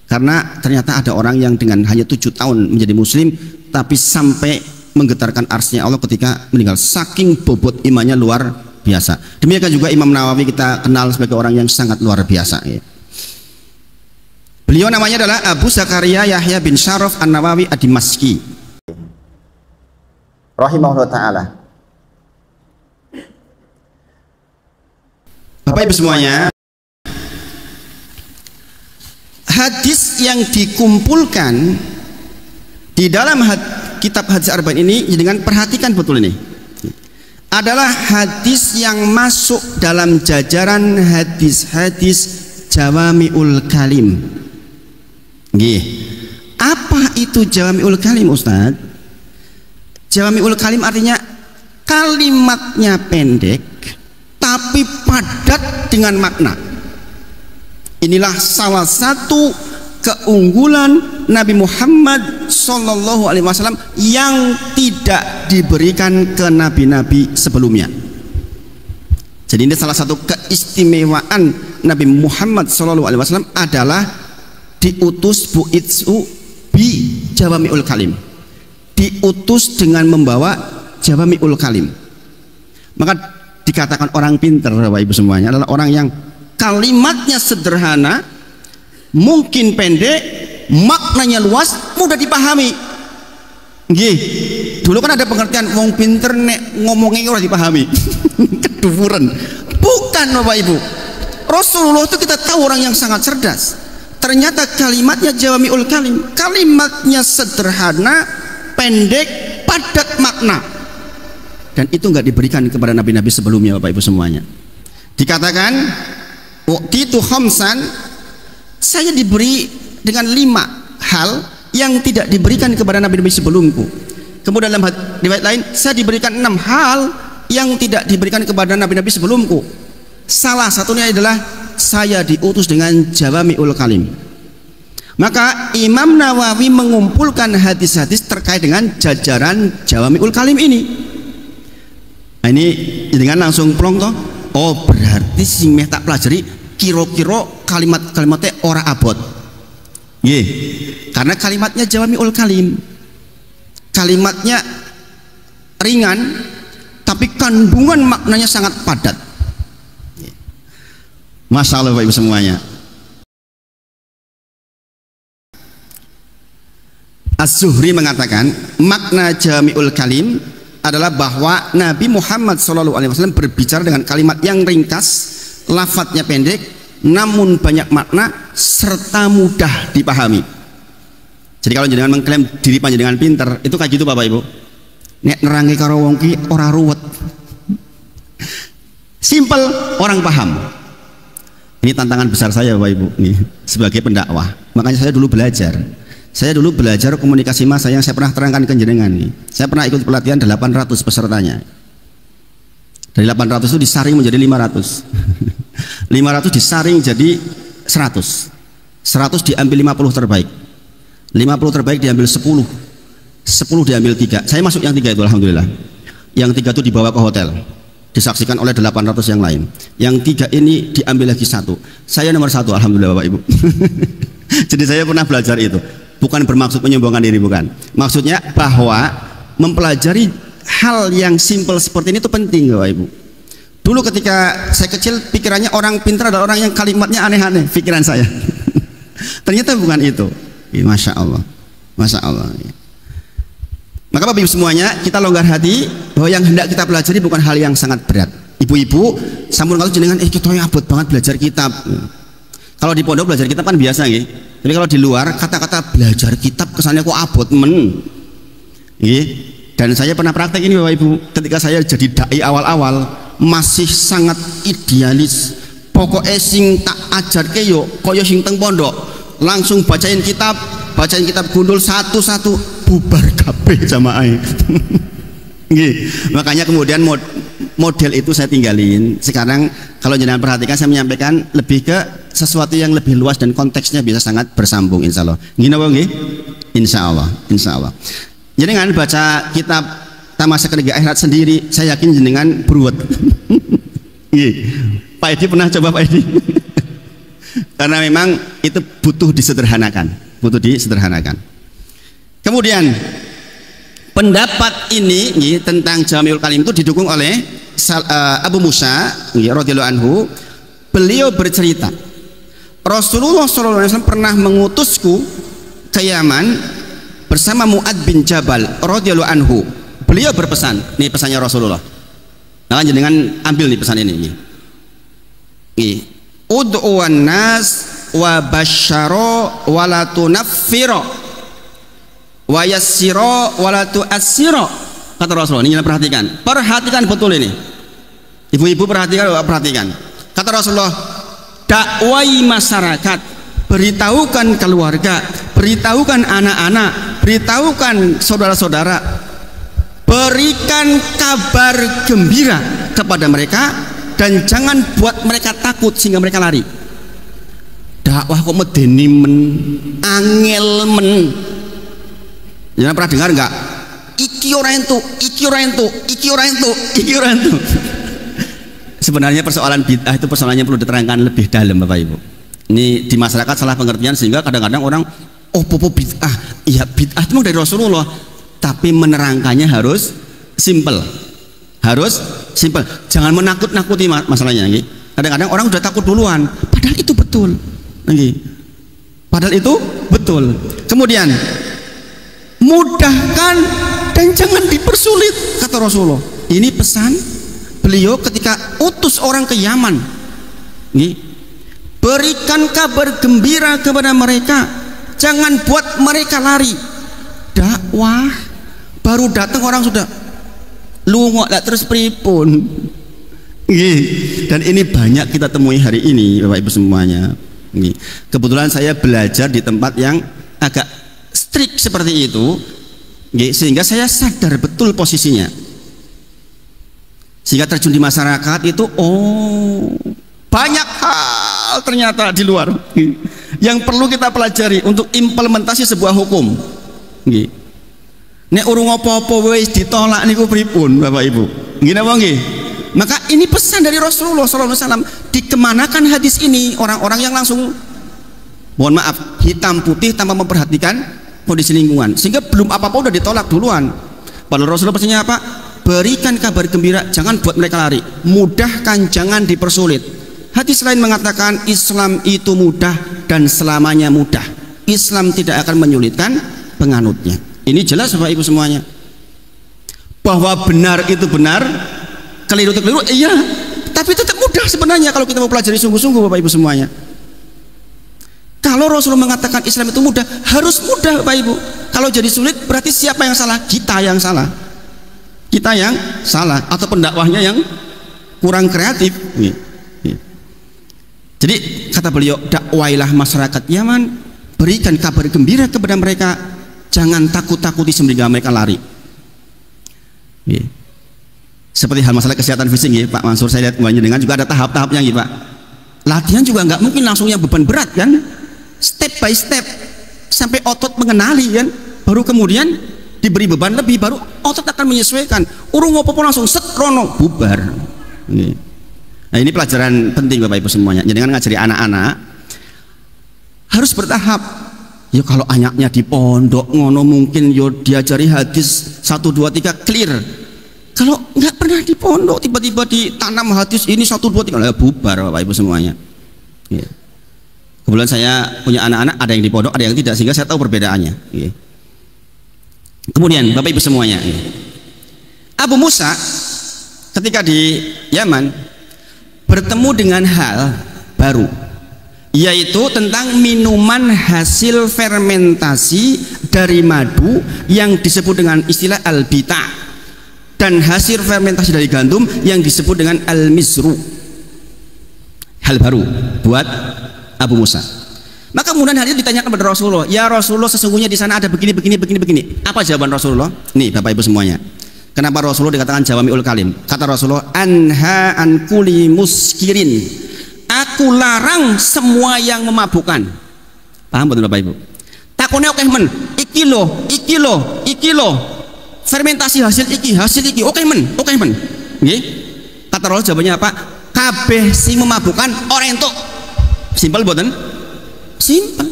Karena ternyata ada orang yang dengan hanya 7 tahun menjadi muslim, tapi sampai menggetarkan arsnya Allah ketika meninggal. Saking bobot imannya luar biasa. Demikian juga Imam Nawawi kita kenal sebagai orang yang sangat luar biasa. Beliau namanya adalah Abu Zakaria Yahya bin Syaraf An-Nawawi Ad-Dimashqi rahimahullah ta'ala. Bapak Ibu semuanya, hadis yang dikumpulkan di dalam kitab hadis arba'in ini, dengan perhatikan betul ini, adalah hadis yang masuk dalam jajaran hadis-hadis Jawami'ul Kalim. Apa itu Jawami'ul Kalim, Ustaz? Jawami'ul Kalim artinya kalimatnya pendek tapi padat dengan makna. Inilah salah satu keunggulan Nabi Muhammad Sallallahu Alaihi Wasallam yang tidak diberikan ke nabi-nabi sebelumnya. Jadi ini salah satu keistimewaan Nabi Muhammad Sallallahu Alaihi Wasallam adalah diutus bu'itsu bi Jawami'ul Kalim, diutus dengan membawa Jawami'ul Kalim. Maka dikatakan orang pintar Bapak Ibu semuanya adalah orang yang kalimatnya sederhana, mungkin pendek, maknanya luas, mudah dipahami. Dulu kan ada pengertian wong pinter nek ngomongnya ora dipahami. Kedufuran. Bukan Bapak Ibu. Rasulullah itu kita tahu orang yang sangat cerdas. Ternyata kalimatnya Jawami'ul Kalim, kalimatnya sederhana, pendek, padat makna. Dan itu enggak diberikan kepada nabi-nabi sebelumnya Bapak Ibu semuanya. Dikatakan waktu itu khamsan, saya diberi dengan 5 hal yang tidak diberikan kepada nabi-nabi sebelumku. Kemudian dalam riwayat lain, saya diberikan 6 hal yang tidak diberikan kepada nabi-nabi sebelumku. Salah satunya adalah saya diutus dengan Jawami'ul Kalim. Maka Imam Nawawi mengumpulkan hadis-hadis terkait dengan jajaran Jawami'ul Kalim ini. Nah, ini dengan langsung plong toh. Oh, berarti sing meh tak pelajari kira-kira kalimat-kalimatnya ora abot. Karena kalimatnya Jawami'ul Kalim, kalimatnya ringan tapi kandungan maknanya sangat padat. Masya Allah Bapak Ibu semuanya. Az-Zuhri mengatakan makna Jawami'ul Kalim adalah bahwa Nabi Muhammad SAW berbicara dengan kalimat yang ringkas, lafadznya pendek, namun banyak makna serta mudah dipahami. Jadi kalau jenengan mengklaim diri panjenengan pinter, itu kayak gitu Bapak Ibu. Nek nerangi karo wong ki ora ruwet. Simple, orang paham. Ini tantangan besar saya Bapak Ibu nih sebagai pendakwah. Makanya saya dulu belajar. Saya dulu belajar komunikasi massa yang saya pernah terangkan ke jenengan nih. Saya pernah ikut pelatihan 800 pesertanya. Dari 800 itu disaring menjadi 500. 500 disaring jadi 100. 100 diambil 50 terbaik. 50 terbaik diambil 10. 10 diambil 3. Saya masuk yang 3 itu alhamdulillah. Yang 3 itu dibawa ke hotel. Disaksikan oleh 800 yang lain. Yang 3 ini diambil lagi 1. Saya nomor 1 alhamdulillah Bapak Ibu. Jadi saya pernah belajar itu. Bukan bermaksud menyombongkan diri, bukan. Maksudnya bahwa mempelajari hal yang simpel seperti ini itu penting Bapak Ibu. Dulu ketika saya kecil pikirannya orang pintar adalah orang yang kalimatnya aneh-aneh, pikiran saya. Ternyata bukan itu. Masya Allah, Masya Allah. Maka Bapak Ibu semuanya, kita longgar hati bahwa yang hendak kita pelajari bukan hal yang sangat berat. Ibu-ibu, sampun kalau jenengan kita abot banget belajar kitab. Kalau di pondok belajar kitab kan biasa nggih. Tapi kalau di luar kata-kata belajar kitab kesannya kok abot men. Nggih. Dan saya pernah praktek ini Bapak Ibu, ketika saya jadi dai awal-awal masih sangat idealis. Pokoknya sing tak ajarke yo kaya sing teng pondok. Langsung bacain kitab gundul satu-satu bubar kabeh jamaah. Nggih. Makanya kemudian model itu saya tinggalin. Sekarang kalau jenengan perhatikan saya menyampaikan lebih ke sesuatu yang lebih luas dan konteksnya bisa sangat bersambung insya Allah. Gini apa nggih? Insya Allah, insya Allah. Jenengan baca kitab Tamasya Negeri Akhirat sendiri, saya yakin jenengan beruwet. Nggih. Pak Edi pernah coba Pak Edi? Karena memang itu butuh disederhanakan, Kemudian pendapat ini tentang Jamiul Kalim itu didukung oleh Abu Musa radhiyallahu anhu. Beliau bercerita, Rasulullah SAW pernah mengutusku ke Yaman bersama Mu'ad bin Jabal radhiyallahu anhu. Beliau berpesan, ini pesannya Rasulullah. Nah, jangan ambil nih pesan ini. Ud'uwan nas wa basyara wa la tunaffira wa yassira wa la tu'assira, kata Rasulullah. Ini perhatikan betul ini. Ibu-ibu perhatikan. Kata Rasulullah, dakwai masyarakat, beritahukan keluarga, beritahukan anak-anak, beritahukan saudara-saudara, berikan kabar gembira kepada mereka dan jangan buat mereka takut sehingga mereka lari. Dakwah kok medeni men, angel men. Jangan pernah dengar enggak? Iki ora entuk. Sebenarnya persoalan bid'ah itu persoalannya perlu diterangkan lebih dalam Bapak Ibu. Ini di masyarakat salah pengertian sehingga kadang-kadang orang popo bid'ah. Iya, bid'ah itu dari Rasulullah, tapi menerangkannya harus simple. Jangan menakut-nakuti masalahnya. Kadang-kadang orang udah takut duluan, padahal itu betul. Kemudian mudahkan dan jangan dipersulit, kata Rasulullah. Ini pesan beliau ketika utus orang ke Yaman. Berikan kabar gembira kepada mereka, jangan buat mereka lari. Dakwah baru datang orang sudah lungo terus pripun. Dan ini banyak kita temui hari ini Bapak Ibu semuanya. Kebetulan saya belajar di tempat yang agak strict seperti itu, sehingga saya sadar betul posisinya. Sehingga terjun di masyarakat itu banyak hal ternyata di luar yang perlu kita pelajari untuk implementasi sebuah hukum. Nek urung apa-apa wis ditolak niku pripun Bapak Ibu? Nggih napa nggih? Maka ini pesan dari Rasulullah SAW. Dikemanakan hadis ini orang-orang yang langsung mohon maaf hitam putih tanpa memperhatikan kondisi lingkungan, sehingga belum apa-apa udah ditolak duluan. Padahal Rasulullah pesannya apa? Berikan kabar gembira, jangan buat mereka lari. Mudahkan, jangan dipersulit. Hadis lain mengatakan Islam itu mudah dan selamanya mudah. Islam tidak akan menyulitkan penganutnya. Ini jelas Bapak Ibu semuanya. Bahwa benar itu benar, keliru itu keliru, iya. Tapi tetap mudah sebenarnya kalau kita mau pelajari sungguh-sungguh Bapak Ibu semuanya. Kalau Rasulullah mengatakan Islam itu mudah, harus mudah Bapak Ibu. Kalau jadi sulit berarti siapa yang salah? Kita yang salah. Kita yang salah, atau pendakwahnya yang kurang kreatif. Jadi kata beliau, dakwailah masyarakat Yaman, berikan kabar gembira kepada mereka, jangan takut-takuti sehingga mereka lari. Seperti hal masalah kesehatan fisik ya, Pak Mansur, saya lihat dengan juga ada tahap-tahapnya ya Pak. Latihan juga nggak mungkin langsung yang beban berat kan, step by step sampai otot mengenali kan, baru kemudian diberi beban lebih, baru otot akan menyesuaikan. Urung apa-apa langsung set rono bubar. Nah ini pelajaran penting Bapak Ibu semuanya. Jadi kan ngajari anak-anak harus bertahap. Ya kalau anaknya di pondok ngono mungkin yo diajari hadis 1 2 3 clear. Kalau nggak pernah di pondok tiba-tiba ditanam hadis ini 1 2 3 lah bubar Bapak Ibu semuanya. Kebetulan saya punya anak-anak, ada yang di pondok, ada yang tidak, sehingga saya tahu perbedaannya. Kemudian Bapak Ibu semuanya, Abu Musa ketika di Yaman bertemu dengan hal baru, yaitu tentang minuman hasil fermentasi dari madu yang disebut dengan istilah al-bita, dan hasil fermentasi dari gandum yang disebut dengan al-mizru. Hal baru buat Abu Musa. Maka kemudian hal itu ditanyakan kepada Rasulullah, ya Rasulullah, sesungguhnya di sana ada begini. Apa jawaban Rasulullah? Nih Bapak Ibu semuanya, kenapa Rasulullah dikatakan jawami'ul kalim? Kata Rasulullah, anha an kuli muskirin, aku larang semua yang memabukkan. Paham betul Bapak Ibu? Takone oke men, iki lo fermentasi hasil iki oke men. Nggih. Kata Rasulullah jawabannya apa? Kabeh sing memabukkan ora entuk. Simpel boten? Simpel.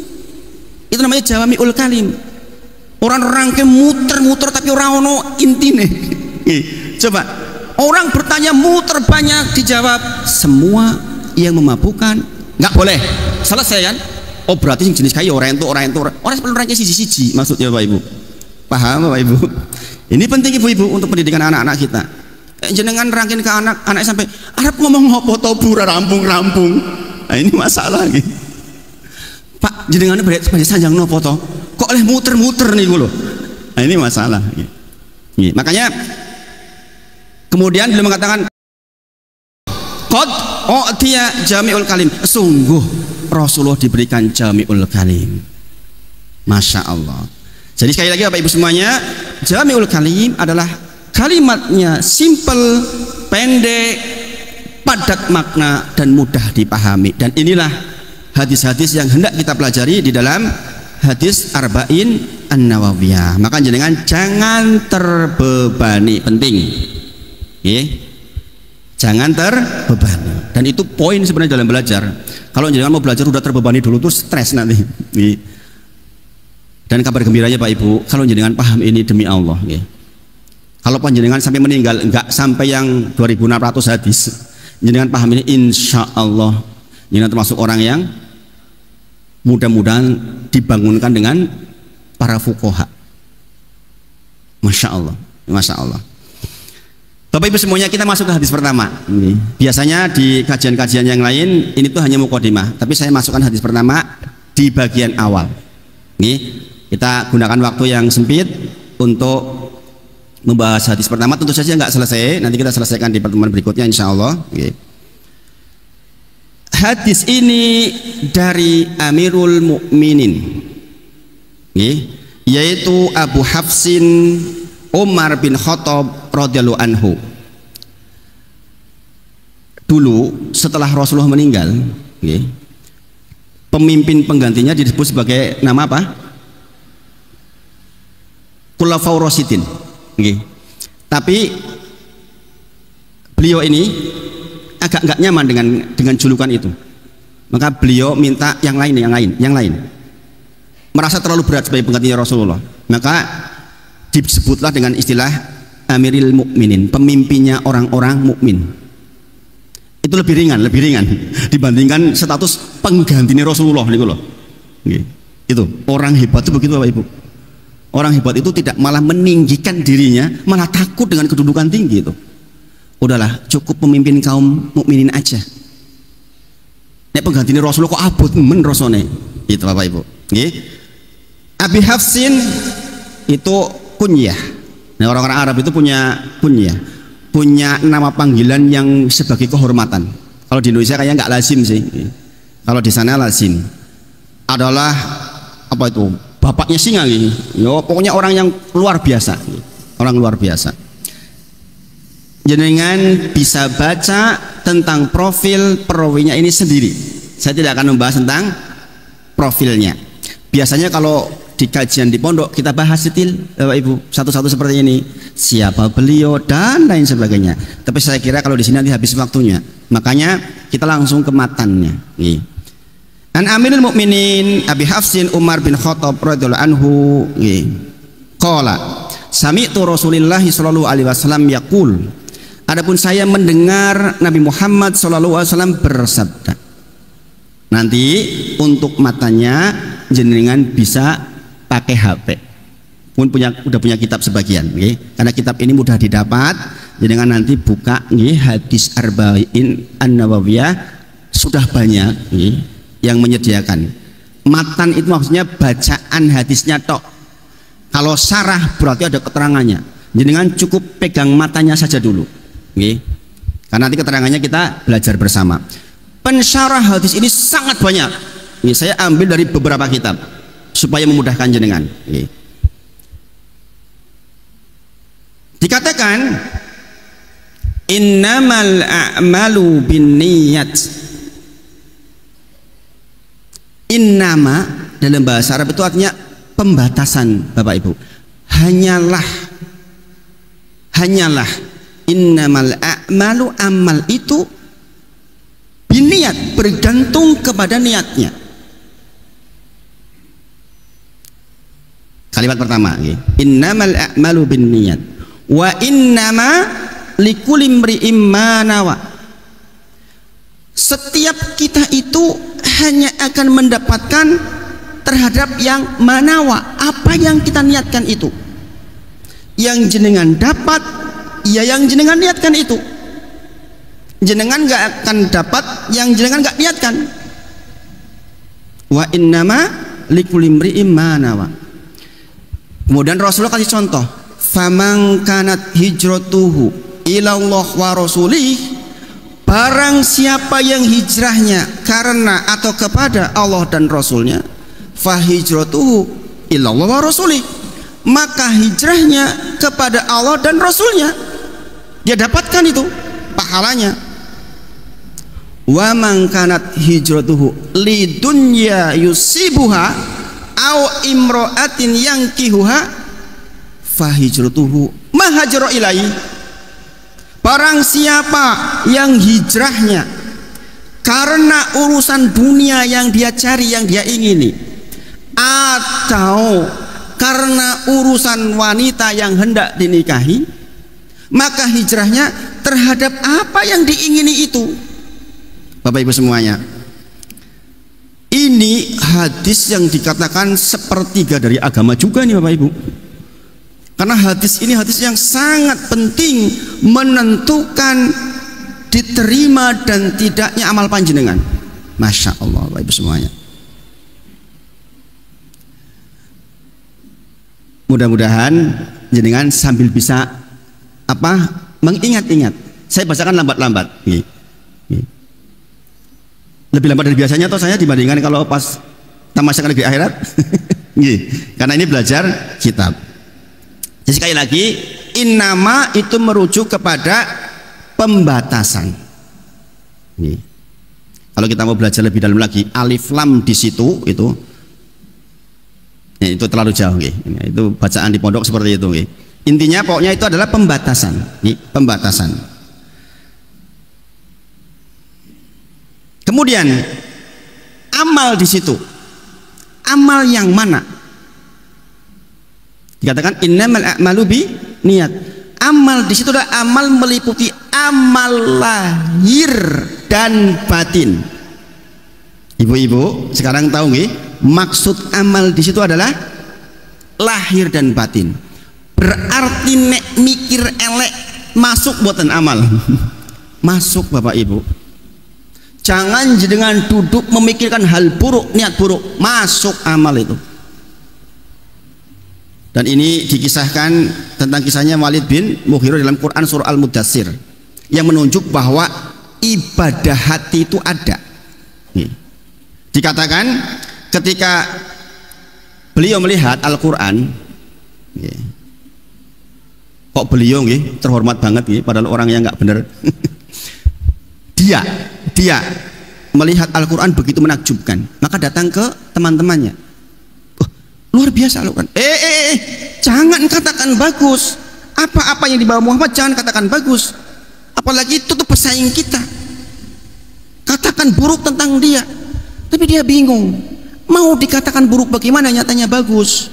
Itu namanya jawami'ul kalim. Orang-orang ke muter-muter tapi orang ono intine. Coba orang bertanya muter banyak, dijawab semua yang memabukkan nggak boleh. Selesai kan? Oh berarti yang jenis kaya orang itu seperti orangnya siji-siji maksudnya Bapak Ibu. Paham Bapak Ibu? Ini penting Ibu-ibu untuk pendidikan anak-anak kita. Jenengan rangkin ke anak sampai Arab ngomong apa to bura rampung. Nah ini masalah gitu. Pak jenengan banyak sanjang nopo to? Kok oleh muter-muter nih gue loh. Nah ini masalah. Makanya kemudian beliau mengatakan qad u'tiya jami'ul kalim. Sungguh Rasulullah diberikan jami'ul kalim. Masya Allah. Jadi sekali lagi Bapak Ibu semuanya, jami'ul kalim adalah kalimatnya simple, pendek, padat makna dan mudah dipahami. Dan inilah hadis-hadis yang hendak kita pelajari di dalam hadis Arba'in An-Nawawiyah. Maka jenengan jangan terbebani, penting. Jangan terbebani. Dan itu poin sebenarnya dalam belajar. Kalau jenengan mau belajar udah terbebani dulu tuh stres nanti. Dan kabar gembiranya Pak Ibu, kalau jenengan paham ini demi Allah, kalau panjenengan sampai meninggal enggak sampai yang 2600 hadis, jenengan paham ini, insya Allah jenengan termasuk orang yang mudah-mudahan dibangunkan dengan para fuqaha. Masya Allah, Masya Allah. Bapak Ibu semuanya, kita masuk ke hadis pertama. Biasanya di kajian-kajian yang lain ini tuh hanya mukadimah, tapi saya masukkan hadis pertama di bagian awal. Kita gunakan waktu yang sempit untuk membahas hadis pertama. Tentu saja nggak selesai, nanti kita selesaikan di pertemuan berikutnya insya Allah. Hadis ini dari Amirul Mukminin, yaitu Abu Hafsin Umar bin Khattab radhiyallahu anhu. Dulu setelah Rasulullah meninggal, pemimpin penggantinya disebut sebagai nama apa? Khulafaur Rasyidin. Tapi beliau ini agak nggak nyaman dengan julukan itu, maka beliau minta yang lain. Merasa terlalu berat sebagai penggantinya Rasulullah, maka disebutlah dengan istilah Amiril Mukminin, pemimpinnya orang-orang mukmin. Itu lebih ringan dibandingkan status penggantinya Rasulullah nih loh. Itu orang hebat itu begitu Bapak Ibu. Orang hebat itu tidak malah meninggikan dirinya, malah takut dengan kedudukan tinggi itu. Udahlah, cukup pemimpin kaum mukminin aja. Nek pengganti Rasulullah kok abot men rasane. Itu Bapak Ibu. Nggih. Abi Hafsin itu kunyah. Nah, orang-orang Arab itu punya kunyah. Punya nama panggilan yang sebagai kehormatan. Kalau di Indonesia kayaknya nggak lazim sih. Kalau di sana lazim. Adalah apa itu? Bapaknya singa gitu. Yo, pokoknya orang yang luar biasa. Orang luar biasa. Jenengan bisa baca tentang profil perawinya ini sendiri. Saya tidak akan membahas tentang profilnya. Biasanya kalau di kajian di pondok kita bahas detail Bapak Ibu satu-satu seperti ini, siapa beliau dan lain sebagainya. Tapi saya kira kalau di sini nanti habis waktunya, makanya kita langsung ke matannya. An Amirul Mukminin Abi Hafsin Umar bin Khattab radhiyallahu anhu qala sami'tu Rasulillah sallallahu alaihi wasallam yaqul, adapun saya mendengar Nabi Muhammad sallallahu alaihi wasallam bersabda. Nanti untuk matanya jenengan bisa pakai HP, udah punya kitab sebagian, karena kitab ini mudah didapat. Jangan nanti buka hadis Arba'in An-Nawawiyah, sudah banyak yang menyediakan. Matan itu maksudnya bacaan hadisnya tok. Kalau sarah berarti ada keterangannya. Jangan cukup pegang matanya saja dulu, karena nanti keterangannya kita belajar bersama. Pensyarah hadis ini sangat banyak. Saya ambil dari beberapa kitab supaya memudahkan jenengan. Dikatakan innamal a'malu binniyat. Innama dalam bahasa Arab itu artinya pembatasan Bapak Ibu. Hanyalah innamal a'malu, amal itu biniat, bergantung kepada niatnya. Kalimat pertama, innamal a'malu binniyat wa innama likulli imri'in ma nawa. Setiap kita itu hanya akan mendapatkan terhadap yang manawa, apa yang kita niatkan itu. Yang jenengan dapat, ya yang jenengan niatkan itu. Jenengan nggak akan dapat yang jenengan nggak niatkan. Wa innama likulli imri'in ma nawa. Kemudian Rasulullah kasih contoh, faman kanat hijratuhu ilallah wa rasulih, barang siapa yang hijrahnya karena atau kepada Allah dan Rasulnya, fahijratuhu ilallah wa rasulih, maka hijrahnya kepada Allah dan Rasulnya, dia dapatkan itu pahalanya. Wa man kanat hijratuhu lidunya yusibuha au imro'atin yankihuha fahijratuhu mahajra ilaihi. Barang siapa yang hijrahnya karena urusan dunia yang dia cari, yang dia ingini, atau karena urusan wanita yang hendak dinikahi, maka hijrahnya terhadap apa yang diingini itu. Bapak Ibu semuanya, ini hadis yang dikatakan sepertiga dari agama juga nih Bapak Ibu. Karena hadis ini hadis yang sangat penting menentukan diterima dan tidaknya amal panjenengan. Masya Allah Bapak Ibu semuanya. Mudah-mudahan jenengan sambil bisa mengingat-ingat. Saya bacakan lambat-lambat. Lebih lambat dari biasanya atau saya dibandingkan kalau pas tamasya negeri akhirat. Karena ini belajar kitab. Jadi sekali lagi, innama itu merujuk kepada pembatasan. Kalau kita mau belajar lebih dalam lagi, alif lam di situ itu terlalu jauh. Itu bacaan di pondok seperti itu. Intinya pokoknya itu adalah pembatasan. Pembatasan. Kemudian amal di situ, amal yang mana? Dikatakan innamal a'malu bi niat. Amal di situ adalah amal meliputi amal lahir dan batin. Ibu-ibu sekarang tahu nggih, maksud amal di situ adalah lahir dan batin. Berarti nek mikir elek masuk buatan amal. Masuk Bapak Ibu. Jangan jenengan duduk memikirkan hal buruk, niat buruk, masuk amal itu. Dan ini dikisahkan tentang kisahnya Walid bin Mughirah dalam Quran surah Al-Mudaththir yang menunjuk bahwa ibadah hati itu ada. Dikatakan ketika beliau melihat Al-Quran, kok beliau terhormat banget padahal orang yang nggak benar. dia melihat Al-Quran begitu menakjubkan, maka datang ke teman-temannya. Luar biasa Al-Quran. Jangan katakan bagus. Apa-apa yang dibawa Muhammad jangan katakan bagus. Apalagi itu tuh pesaing kita. Katakan buruk tentang dia. Tapi dia bingung. Mau dikatakan buruk bagaimana, nyatanya bagus.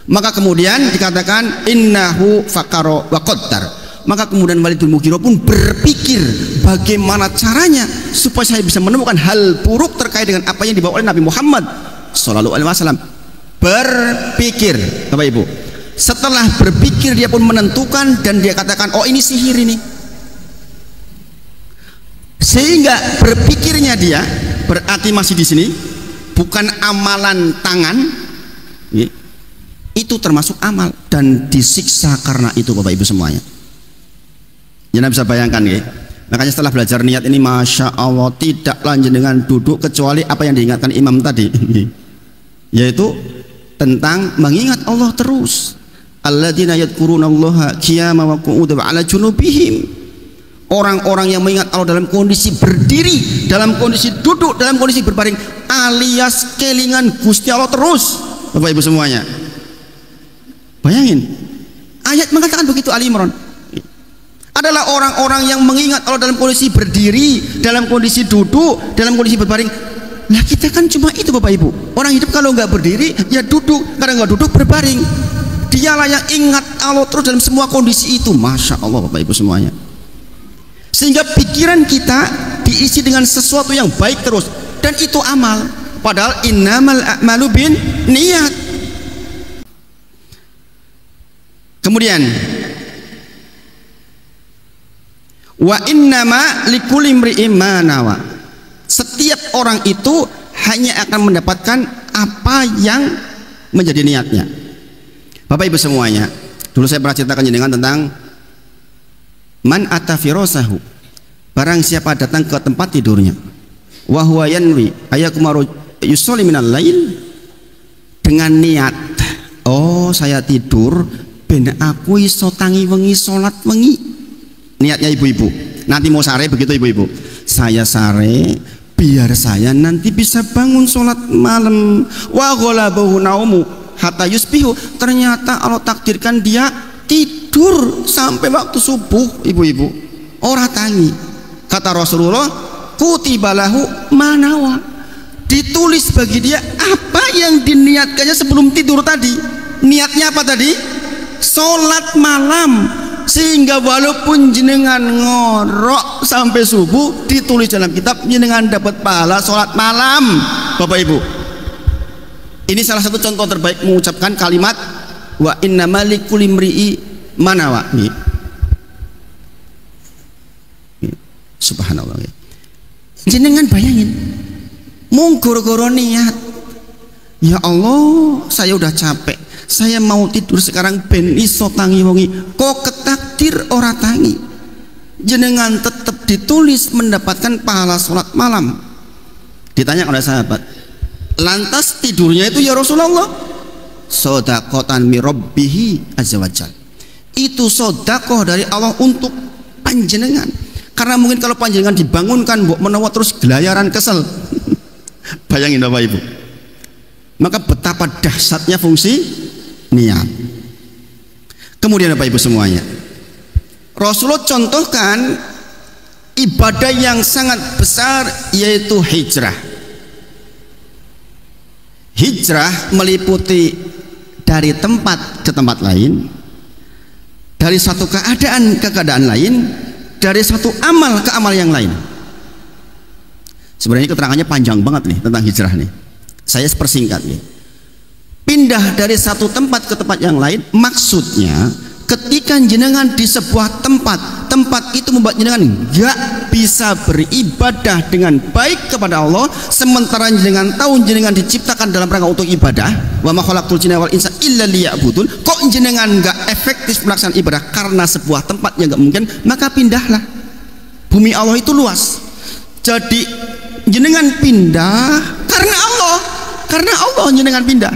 Maka kemudian dikatakan innahu faqara wa qaddar. Maka kemudian Walid bin Mughirah pun berpikir bagaimana caranya supaya saya bisa menemukan hal buruk terkait dengan apa yang dibawa oleh Nabi Muhammad sallallahu alaihi wasallam. Berpikir, Bapak Ibu. Setelah berpikir dia pun menentukan dan dia katakan, oh ini sihir ini. Sehingga berpikirnya dia berarti masih di sini, bukan amalan tangan. Itu termasuk amal dan disiksa karena itu Bapak Ibu semuanya. Jangan bisa bayangkan Makanya setelah belajar niat ini, masya Allah, tidak lanjut dengan duduk kecuali apa yang diingatkan imam tadi, yaitu tentang mengingat Allah terus. Alladzina yadhkurunallaha qiyaman wa qu'udan wa 'ala junubihim. Orang-orang yang mengingat Allah dalam kondisi berdiri, dalam kondisi duduk, dalam kondisi berbaring, alias kelingan Gusti Allah terus. Bapak Ibu semuanya, bayangin, ayat mengatakan begitu, Ali Imran. Adalah orang-orang yang mengingat Allah dalam kondisi berdiri, dalam kondisi duduk, dalam kondisi berbaring. Nah kita kan cuma itu Bapak Ibu. Orang hidup kalau nggak berdiri ya duduk, kadang nggak duduk berbaring. Dialah yang ingat Allah terus dalam semua kondisi itu. Masya Allah Bapak Ibu semuanya. Sehingga pikiran kita diisi dengan sesuatu yang baik terus, dan itu amal. Padahal innamal a'malu bin niat. Kemudian wa innama likulli imri'in ma nawa. Setiap orang itu hanya akan mendapatkan apa yang menjadi niatnya. Bapak Ibu semuanya, dulu saya pernah ceritakan jenengan tentang man ata firasahu, barang siapa datang ke tempat tidurnya, wa huwa yanwi ayakumaru yusolli minal lail, dengan niat, oh saya tidur ben aku iso tangi wengi salat wengi. Niatnya ibu-ibu, nanti mau sare begitu ibu-ibu, saya sare biar saya nanti bisa bangun sholat malam. Wa ghalabahu naumu hatta yusbihu, ternyata Allah takdirkan dia tidur sampai waktu subuh ibu-ibu, ora tangi. Kata Rasulullah, kutibalahu manawa, ditulis bagi dia apa yang diniatkannya sebelum tidur tadi. Niatnya apa tadi? Sholat malam. Sehingga walaupun jenengan ngorok sampai subuh, ditulis dalam kitab jenengan dapat pahala sholat malam. Bapak Ibu, ini salah satu contoh terbaik mengucapkan kalimat wa innamal likulli imri'i ma nawa. Subhanallah. Jenengan bayangin, mung goro-goro niat, ya Allah saya udah capek, saya mau tidur sekarang ben iso tangi wengi, kok ketakdir ora tangi, jenengan tetap ditulis mendapatkan pahala sholat malam. Ditanya oleh sahabat, lantas tidurnya itu ya Rasulullah? Sodakotan mi rabbihi azza wajal, itu sodakoh dari Allah untuk panjenengan. Karena mungkin kalau panjenengan dibangunkan mbok menawa terus gelayaran kesel. Bayangin Bapak Ibu, maka betapa dahsyatnya fungsi niat. Kemudian Bapak Ibu semuanya, Rasulullah contohkan ibadah yang sangat besar, yaitu hijrah. Hijrah meliputi dari tempat ke tempat lain, dari satu keadaan ke keadaan lain, dari satu amal ke amal yang lain. Sebenarnya keterangannya panjang banget nih tentang hijrah nih, saya persingkat nih. Pindah dari satu tempat ke tempat yang lain, maksudnya ketika jenengan di sebuah tempat itu membuat jenengan nggak bisa beribadah dengan baik kepada Allah, sementara jenengan tahu jenengan diciptakan dalam rangka untuk ibadah, wa ma khalaqtul jinna wal insa illa liya'budun, kok jenengan nggak efektif melaksanakan ibadah karena sebuah tempat yang nggak mungkin, maka pindahlah. Bumi Allah itu luas, jadi jenengan pindah karena Allah jenengan pindah,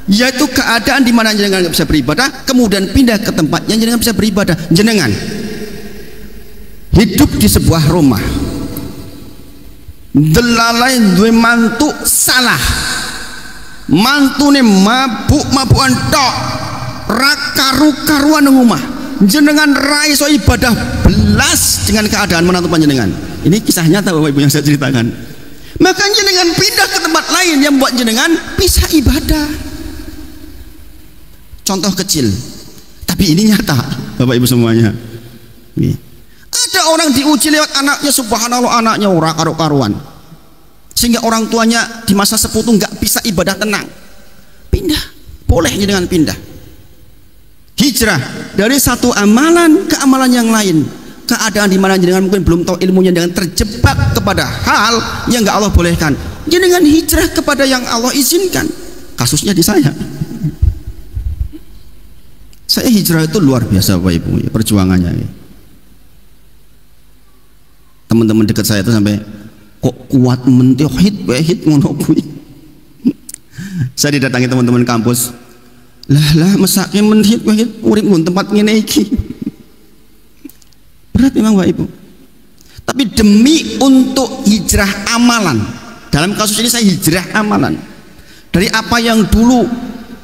yaitu keadaan di mana jenengan nggak bisa beribadah, kemudian pindah ke tempat yang jenengan bisa beribadah. Jenengan hidup di sebuah rumah, delalain duwe mantu salah, mantune mabuk-mabukan tok, ra karu-karuan nang omah, jenengan ra iso ibadah belas dengan keadaan menantu panjenengan. Ini kisah nyata Bapak Ibu yang saya ceritakan. Maka jenengan pindah ke tempat lain yang buat jenengan bisa ibadah. Contoh kecil, tapi ini nyata Bapak Ibu semuanya. Ada orang diuji lewat anaknya, subhanallah, anaknya ora karu-karuan, sehingga orang tuanya di masa seputu nggak bisa ibadah tenang. Pindah, boleh dengan pindah. Hijrah dari satu amalan ke amalan yang lain. Keadaan di mana jenengan mungkin belum tahu ilmunya, dengan terjebak kepada hal yang nggak Allah bolehkan, jenengan hijrah kepada yang Allah izinkan. Kasusnya di saya hijrah itu luar biasa Bapak Ibu, perjuangannya. Teman-teman dekat saya itu sampai kok kuat mentauhid wahid ngono kuwi. Saya didatangi teman-teman kampus, lah mesake mentauhid wahid urip mun tempat ngene iki. Berat memang Bapak Ibu, tapi demi untuk hijrah amalan, dalam kasus ini saya hijrah amalan dari apa yang dulu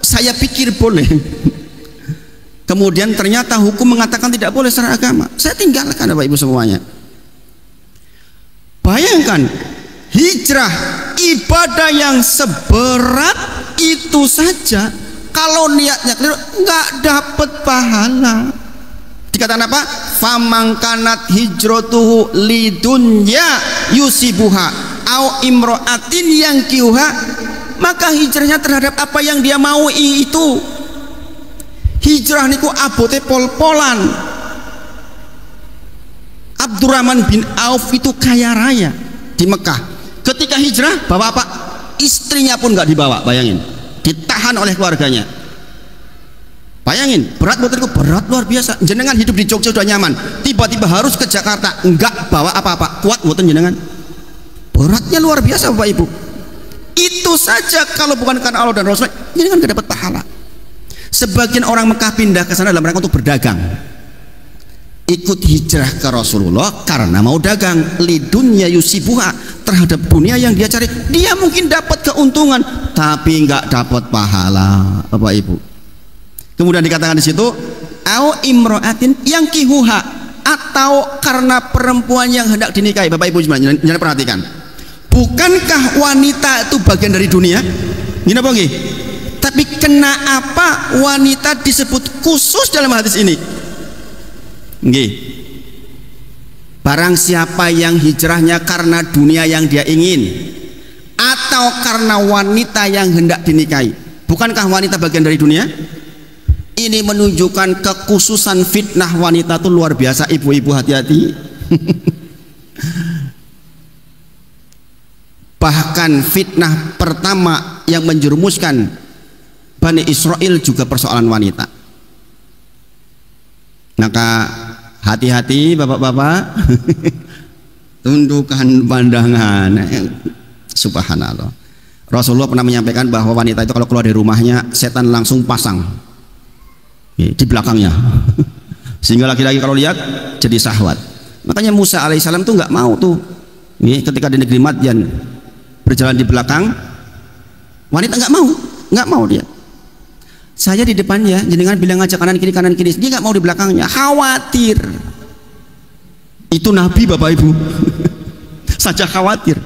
saya pikir boleh, kemudian ternyata hukum mengatakan tidak boleh secara agama, saya tinggalkan Bapak Ibu semuanya. Bayangkan hijrah ibadah yang seberat itu saja, kalau niatnya keliru nggak dapat pahala. Dikatakan apa? Famangkanat hijratuhu lidunya yusibuha au imro'atin yang kiuha, maka hijrahnya terhadap apa yang dia mau itu. Hijrah niku abote pol-polan. Abdurrahman bin Auf itu kaya raya di Mekah. Ketika hijrah bawa apa? Istrinya pun nggak dibawa. Bayangin, ditahan oleh keluarganya. Bayangin, berat buat itu, berat luar biasa. Jenengan hidup di Jogja sudah nyaman, tiba-tiba harus ke Jakarta, enggak bawa apa-apa, kuat buatan jenengan? Beratnya luar biasa Bapak Ibu. Itu saja kalau bukan karena Allah dan Rasul, jenengan gak dapat pahala. Sebagian orang Mekah pindah ke sana dalam rangka untuk berdagang, ikut hijrah ke Rasulullah karena mau dagang. Lidunya yusibuha, terhadap dunia yang dia cari, dia mungkin dapat keuntungan tapi nggak dapat pahala Bapak Ibu. Kemudian dikatakan di situ au imro'atin yang kihuha, atau karena perempuan yang hendak dinikahi. Bapak Ibu jangan perhatikan, bukankah wanita itu bagian dari dunia? Ini apa nggih? Tapi kenapa wanita disebut khusus dalam hadis ini? Nggih. Barang siapa yang hijrahnya karena dunia yang dia ingin atau karena wanita yang hendak dinikahi, bukankah wanita bagian dari dunia? Ini menunjukkan kekhususan fitnah wanita itu luar biasa. Ibu-ibu hati-hati. Bahkan fitnah pertama yang menjerumuskan Bani Israel juga persoalan wanita. Maka hati-hati bapak-bapak. Tundukkan pandangan. Subhanallah. Rasulullah pernah menyampaikan bahwa wanita itu kalau keluar dari rumahnya, setan langsung pasang di belakangnya, sehingga laki-laki kalau lihat jadi syahwat. Makanya Musa alaihissalam tuh nggak mau tuh, ketika di negeri Madyan berjalan di belakang, wanita nggak mau dia. Saya di depannya, jenengan bilang aja kanan kiri, dia nggak mau di belakangnya, khawatir. Itu Nabi Bapak Ibu, saja khawatir.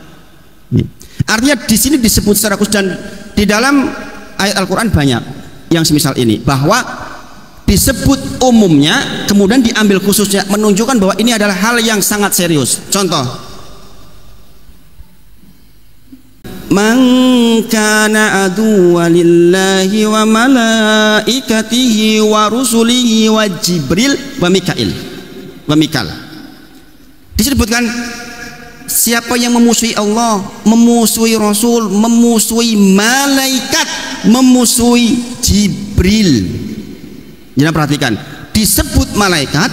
Artinya di sini disebut secara khusus, dan di dalam ayat Al-Quran banyak yang semisal ini, bahwa disebut umumnya kemudian diambil khususnya, menunjukkan bahwa ini adalah hal yang sangat serius. Contoh, man kana aduwwan lillahi wa malaikatihi wa rusulihi wa Jibril wa Mikal. Disebutkan siapa yang memusuhi Allah, memusuhi Rasul, memusuhi malaikat, memusuhi Jibril. Jangan perhatikan, disebut malaikat,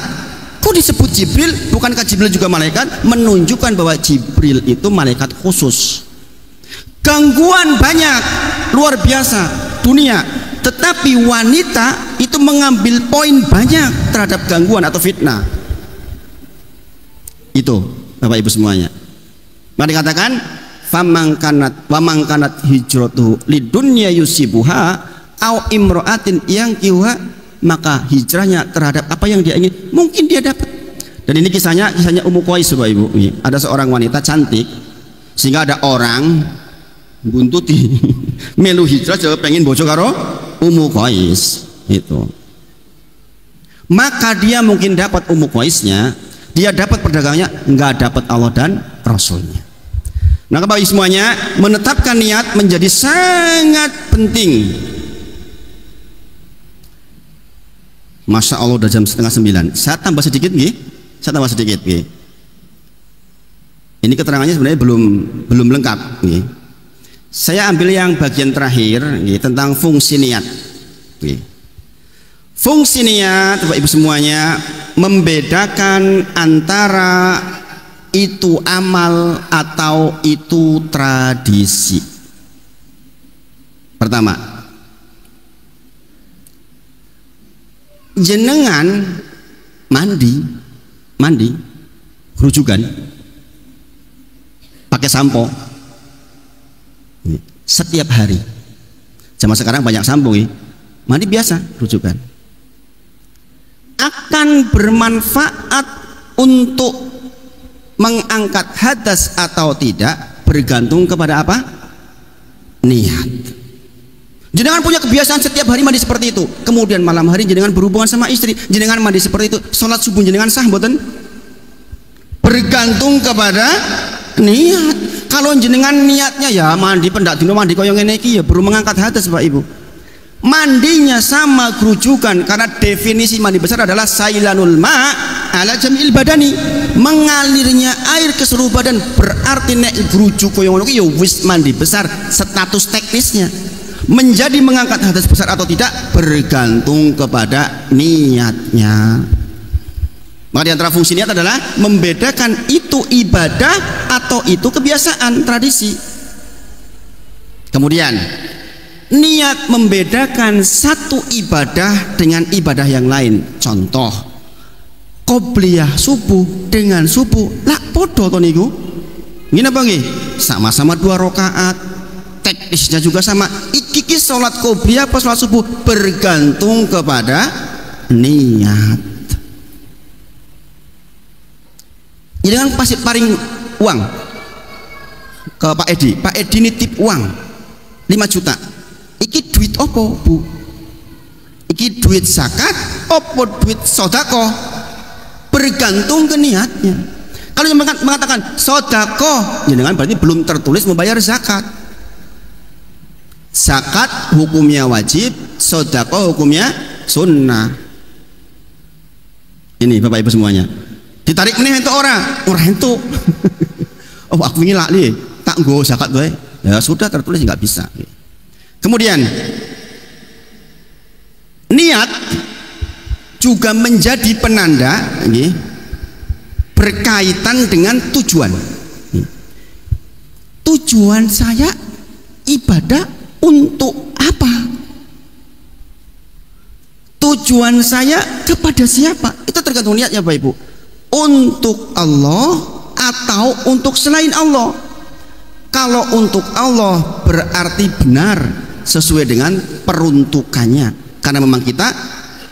kok disebut Jibril? Bukankah Jibril juga malaikat? Menunjukkan bahwa Jibril itu malaikat khusus. Gangguan banyak, luar biasa dunia, tetapi wanita itu mengambil poin banyak terhadap gangguan atau fitnah. Itu Bapak Ibu semuanya. Maka dikatakan famang kanat hijratuhu lidunya yusibuha au imra'atin yang kiwa, maka hijrahnya terhadap apa yang dia ingin mungkin dia dapat. Dan ini kisahnya Ummu Qais Bapak Ibu. Ada seorang wanita cantik sehingga ada orang buntuti melu hijrah jauh pengen bojo karo Ummu Qais itu. Maka dia mungkin dapat Ummu Qaisnya, dia dapat perdagangannya, enggak dapat Allah dan Rasulnya. Nah Bapak Ibu semuanya, menetapkan niat menjadi sangat penting. Masya Allah udah jam 8:30. Saya tambah sedikit nih, Ini keterangannya sebenarnya belum lengkap nih. Saya ambil yang bagian terakhir tentang fungsi niat. Fungsi niat Bapak Ibu semuanya membedakan antara itu amal atau itu tradisi. Pertama, jenengan mandi kerujukan pakai sampo setiap hari. Zaman sekarang banyak sampo mandi biasa rujukan akan bermanfaat untuk mengangkat hadas atau tidak bergantung kepada apa? Niat. Jenengan punya kebiasaan setiap hari mandi seperti itu, kemudian malam hari jenengan berhubungan sama istri, jenengan mandi seperti itu, sholat subuh jenengan sah mboten? Bergantung kepada niat. Kalau jenengan niatnya ya mandi pendak dino mandi koyo ngene iki ya baru mengangkat hadas Bapak Ibu. Mandinya sama kerujukan, karena definisi mandi besar adalah sailanul ma ala jamil badani, mengalirnya air ke seluruh badan. Berarti nek kerujuk koyo ngono ya wis mandi besar. Status teknisnya menjadi mengangkat hadas besar atau tidak bergantung kepada niatnya. Maka di antara fungsi niat adalah membedakan itu ibadah atau itu kebiasaan tradisi. Kemudian niat membedakan satu ibadah dengan ibadah yang lain. Contoh, qobliyah subuh dengan subuh lah podo to niku. Ngene apa nggih? Sama-sama 2 rakaat. Teknisnya juga sama. Iki salat qobliyah apa salat subuh bergantung kepada niat. Jadi kan pasti paring uang ke Pak Edi. Pak Edi nitip uang 5 juta. Iki duit opo Bu? Iki duit zakat opo duit sodako? Bergantung ke niatnya. Kalau yang mengatakan sodako, jangan berarti belum tertulis membayar zakat. Zakat hukumnya wajib, sodako hukumnya sunnah. Ini Bapak Ibu semuanya. Ditarik nih itu orang itu. Oh aku ingin lali tak nggo zakat gue. Ya sudah tertulis nggak bisa. Kemudian niat juga menjadi penanda berkaitan dengan tujuan. Tujuan saya ibadah untuk apa? Tujuan saya kepada siapa? Itu tergantung niatnya Bapak Ibu. Untuk Allah atau untuk selain Allah. Kalau untuk Allah berarti benar sesuai dengan peruntukannya, karena memang kita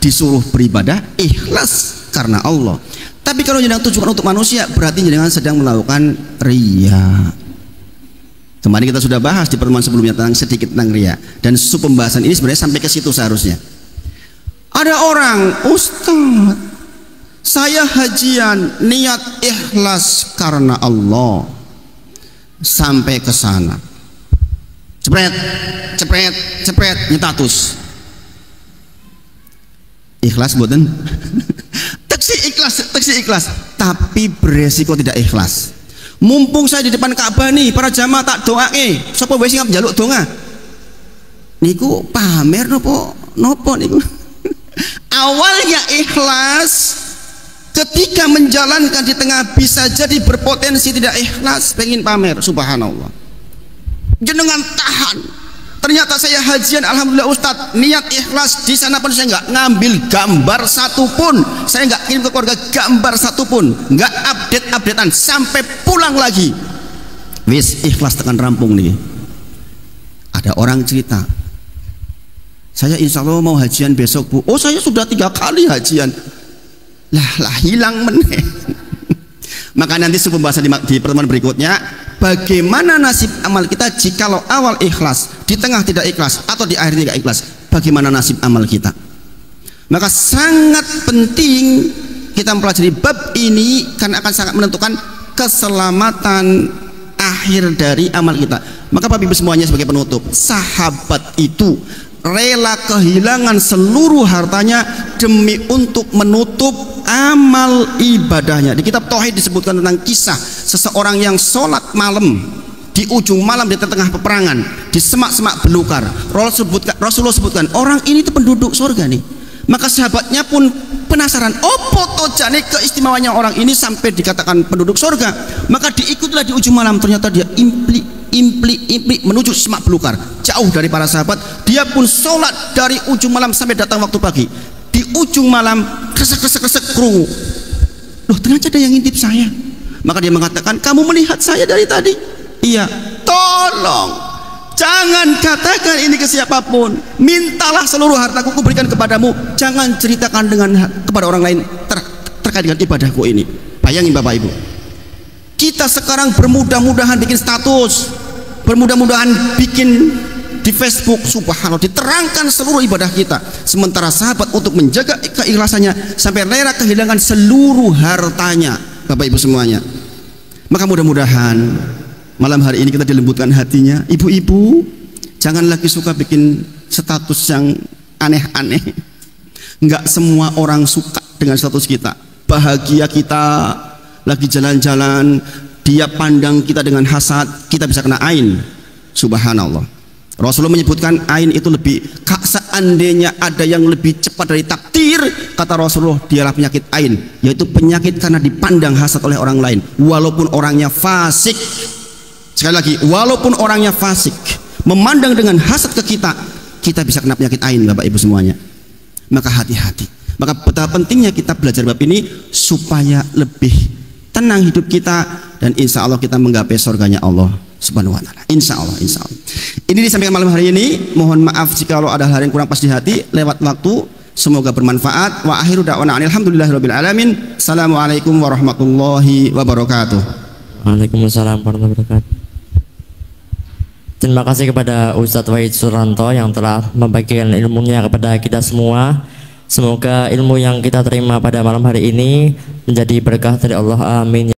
disuruh beribadah ikhlas karena Allah. Tapi kalau jenengan tujuan untuk manusia, berarti jenengan sedang melakukan riya. Kemarin kita sudah bahas di pertemuan sebelumnya sedikit tentang riya, dan pembahasan ini sebenarnya sampai ke situ seharusnya. Ada orang, Ustaz, saya hajian niat ikhlas karena Allah, sampai ke sana cepret cepret cepret nyetatus. Ikhlas mboten? Teksi ikhlas, tapi beresiko tidak ikhlas. Mumpung saya di depan Ka'bah nih, para jamaah tak doake, sapa wae sing njaluk donga niku pamer nopo niku. Awalnya ikhlas, ketika menjalankan di tengah bisa jadi berpotensi tidak ikhlas, pengen pamer. Subhanallah, jenengan tahan. Ternyata saya hajian, alhamdulillah Ustadz, niat ikhlas di sana pun saya nggak ngambil gambar satupun, saya nggak kirim ke keluarga gambar satupun, nggak updatean sampai pulang lagi. Wis ikhlas tekan rampung nih. Ada orang cerita, saya insya Allah mau hajian besok Bu. Oh saya sudah 3 kali hajian. Lah hilang meneh. Maka nanti pembahasan di pertemuan berikutnya, bagaimana nasib amal kita jikalau awal ikhlas, di tengah tidak ikhlas, atau di akhir tidak ikhlas, bagaimana nasib amal kita. Maka sangat penting kita mempelajari bab ini karena akan sangat menentukan keselamatan akhir dari amal kita. Maka Bapak Ibu semuanya, sebagai penutup, sahabat itu rela kehilangan seluruh hartanya demi untuk menutup amal ibadahnya. Di kitab Tauhid disebutkan tentang kisah seseorang yang sholat malam di ujung malam di tengah peperangan di semak-semak belukar. Rasulullah sebutkan orang ini itu penduduk surga nih. Maka sahabatnya pun penasaran, opo tojane keistimewanya orang ini sampai dikatakan penduduk surga. Maka diikutilah di ujung malam, ternyata dia impli menuju semak belukar, jauh dari para sahabat. Dia pun sholat dari ujung malam sampai datang waktu pagi. Di ujung malam kresek krungu, loh ternyata ada yang ngintip saya. Maka dia mengatakan, kamu melihat saya dari tadi? Iya. Tolong jangan katakan ini ke siapapun, mintalah seluruh hartaku kuberikan kepadamu, jangan ceritakan kepada orang lain terkait dengan ibadahku ini. Bayangin Bapak Ibu, kita sekarang bermudah-mudahan bikin status, bermudah-mudahan bikin di Facebook, subhanallah, diterangkan seluruh ibadah kita. Sementara sahabat untuk menjaga keikhlasannya sampai rela kehilangan seluruh hartanya, Bapak Ibu semuanya. Maka mudah-mudahan malam hari ini kita dilembutkan hatinya. Ibu-ibu jangan lagi suka bikin status yang aneh-aneh. Enggak semua orang suka dengan status kita. Bahagia kita lagi jalan-jalan, dia pandang kita dengan hasad, kita bisa kena ain. Subhanallah. Rasulullah menyebutkan ain itu lebih, seandainya ada yang lebih cepat dari takdir, kata Rasulullah, dialah penyakit ain, yaitu penyakit karena dipandang hasad oleh orang lain walaupun orangnya fasik. Sekali lagi, walaupun orangnya fasik, memandang dengan hasad ke kita, kita bisa kena penyakit ain, Bapak Ibu semuanya. Maka hati-hati. Maka betapa pentingnya kita belajar bab ini supaya lebih tenang hidup kita, dan insya Allah kita menggapai surganya Allah Subhanahu wa ta'ala. Insya Allah, insya Allah. Ini disampaikan malam hari ini. Mohon maaf jika ada hal yang kurang pas di hati lewat waktu. Semoga bermanfaat. Wa akhiru da'wana alhamdulillahirabbil alamin. Assalamualaikum warahmatullahi wabarakatuh. Waalaikumsalam warahmatullahi wabarakatuh. Terima kasih kepada Ustadz Wahid Suranto yang telah membagikan ilmunya kepada kita semua. Semoga ilmu yang kita terima pada malam hari ini menjadi berkah dari Allah. Amin.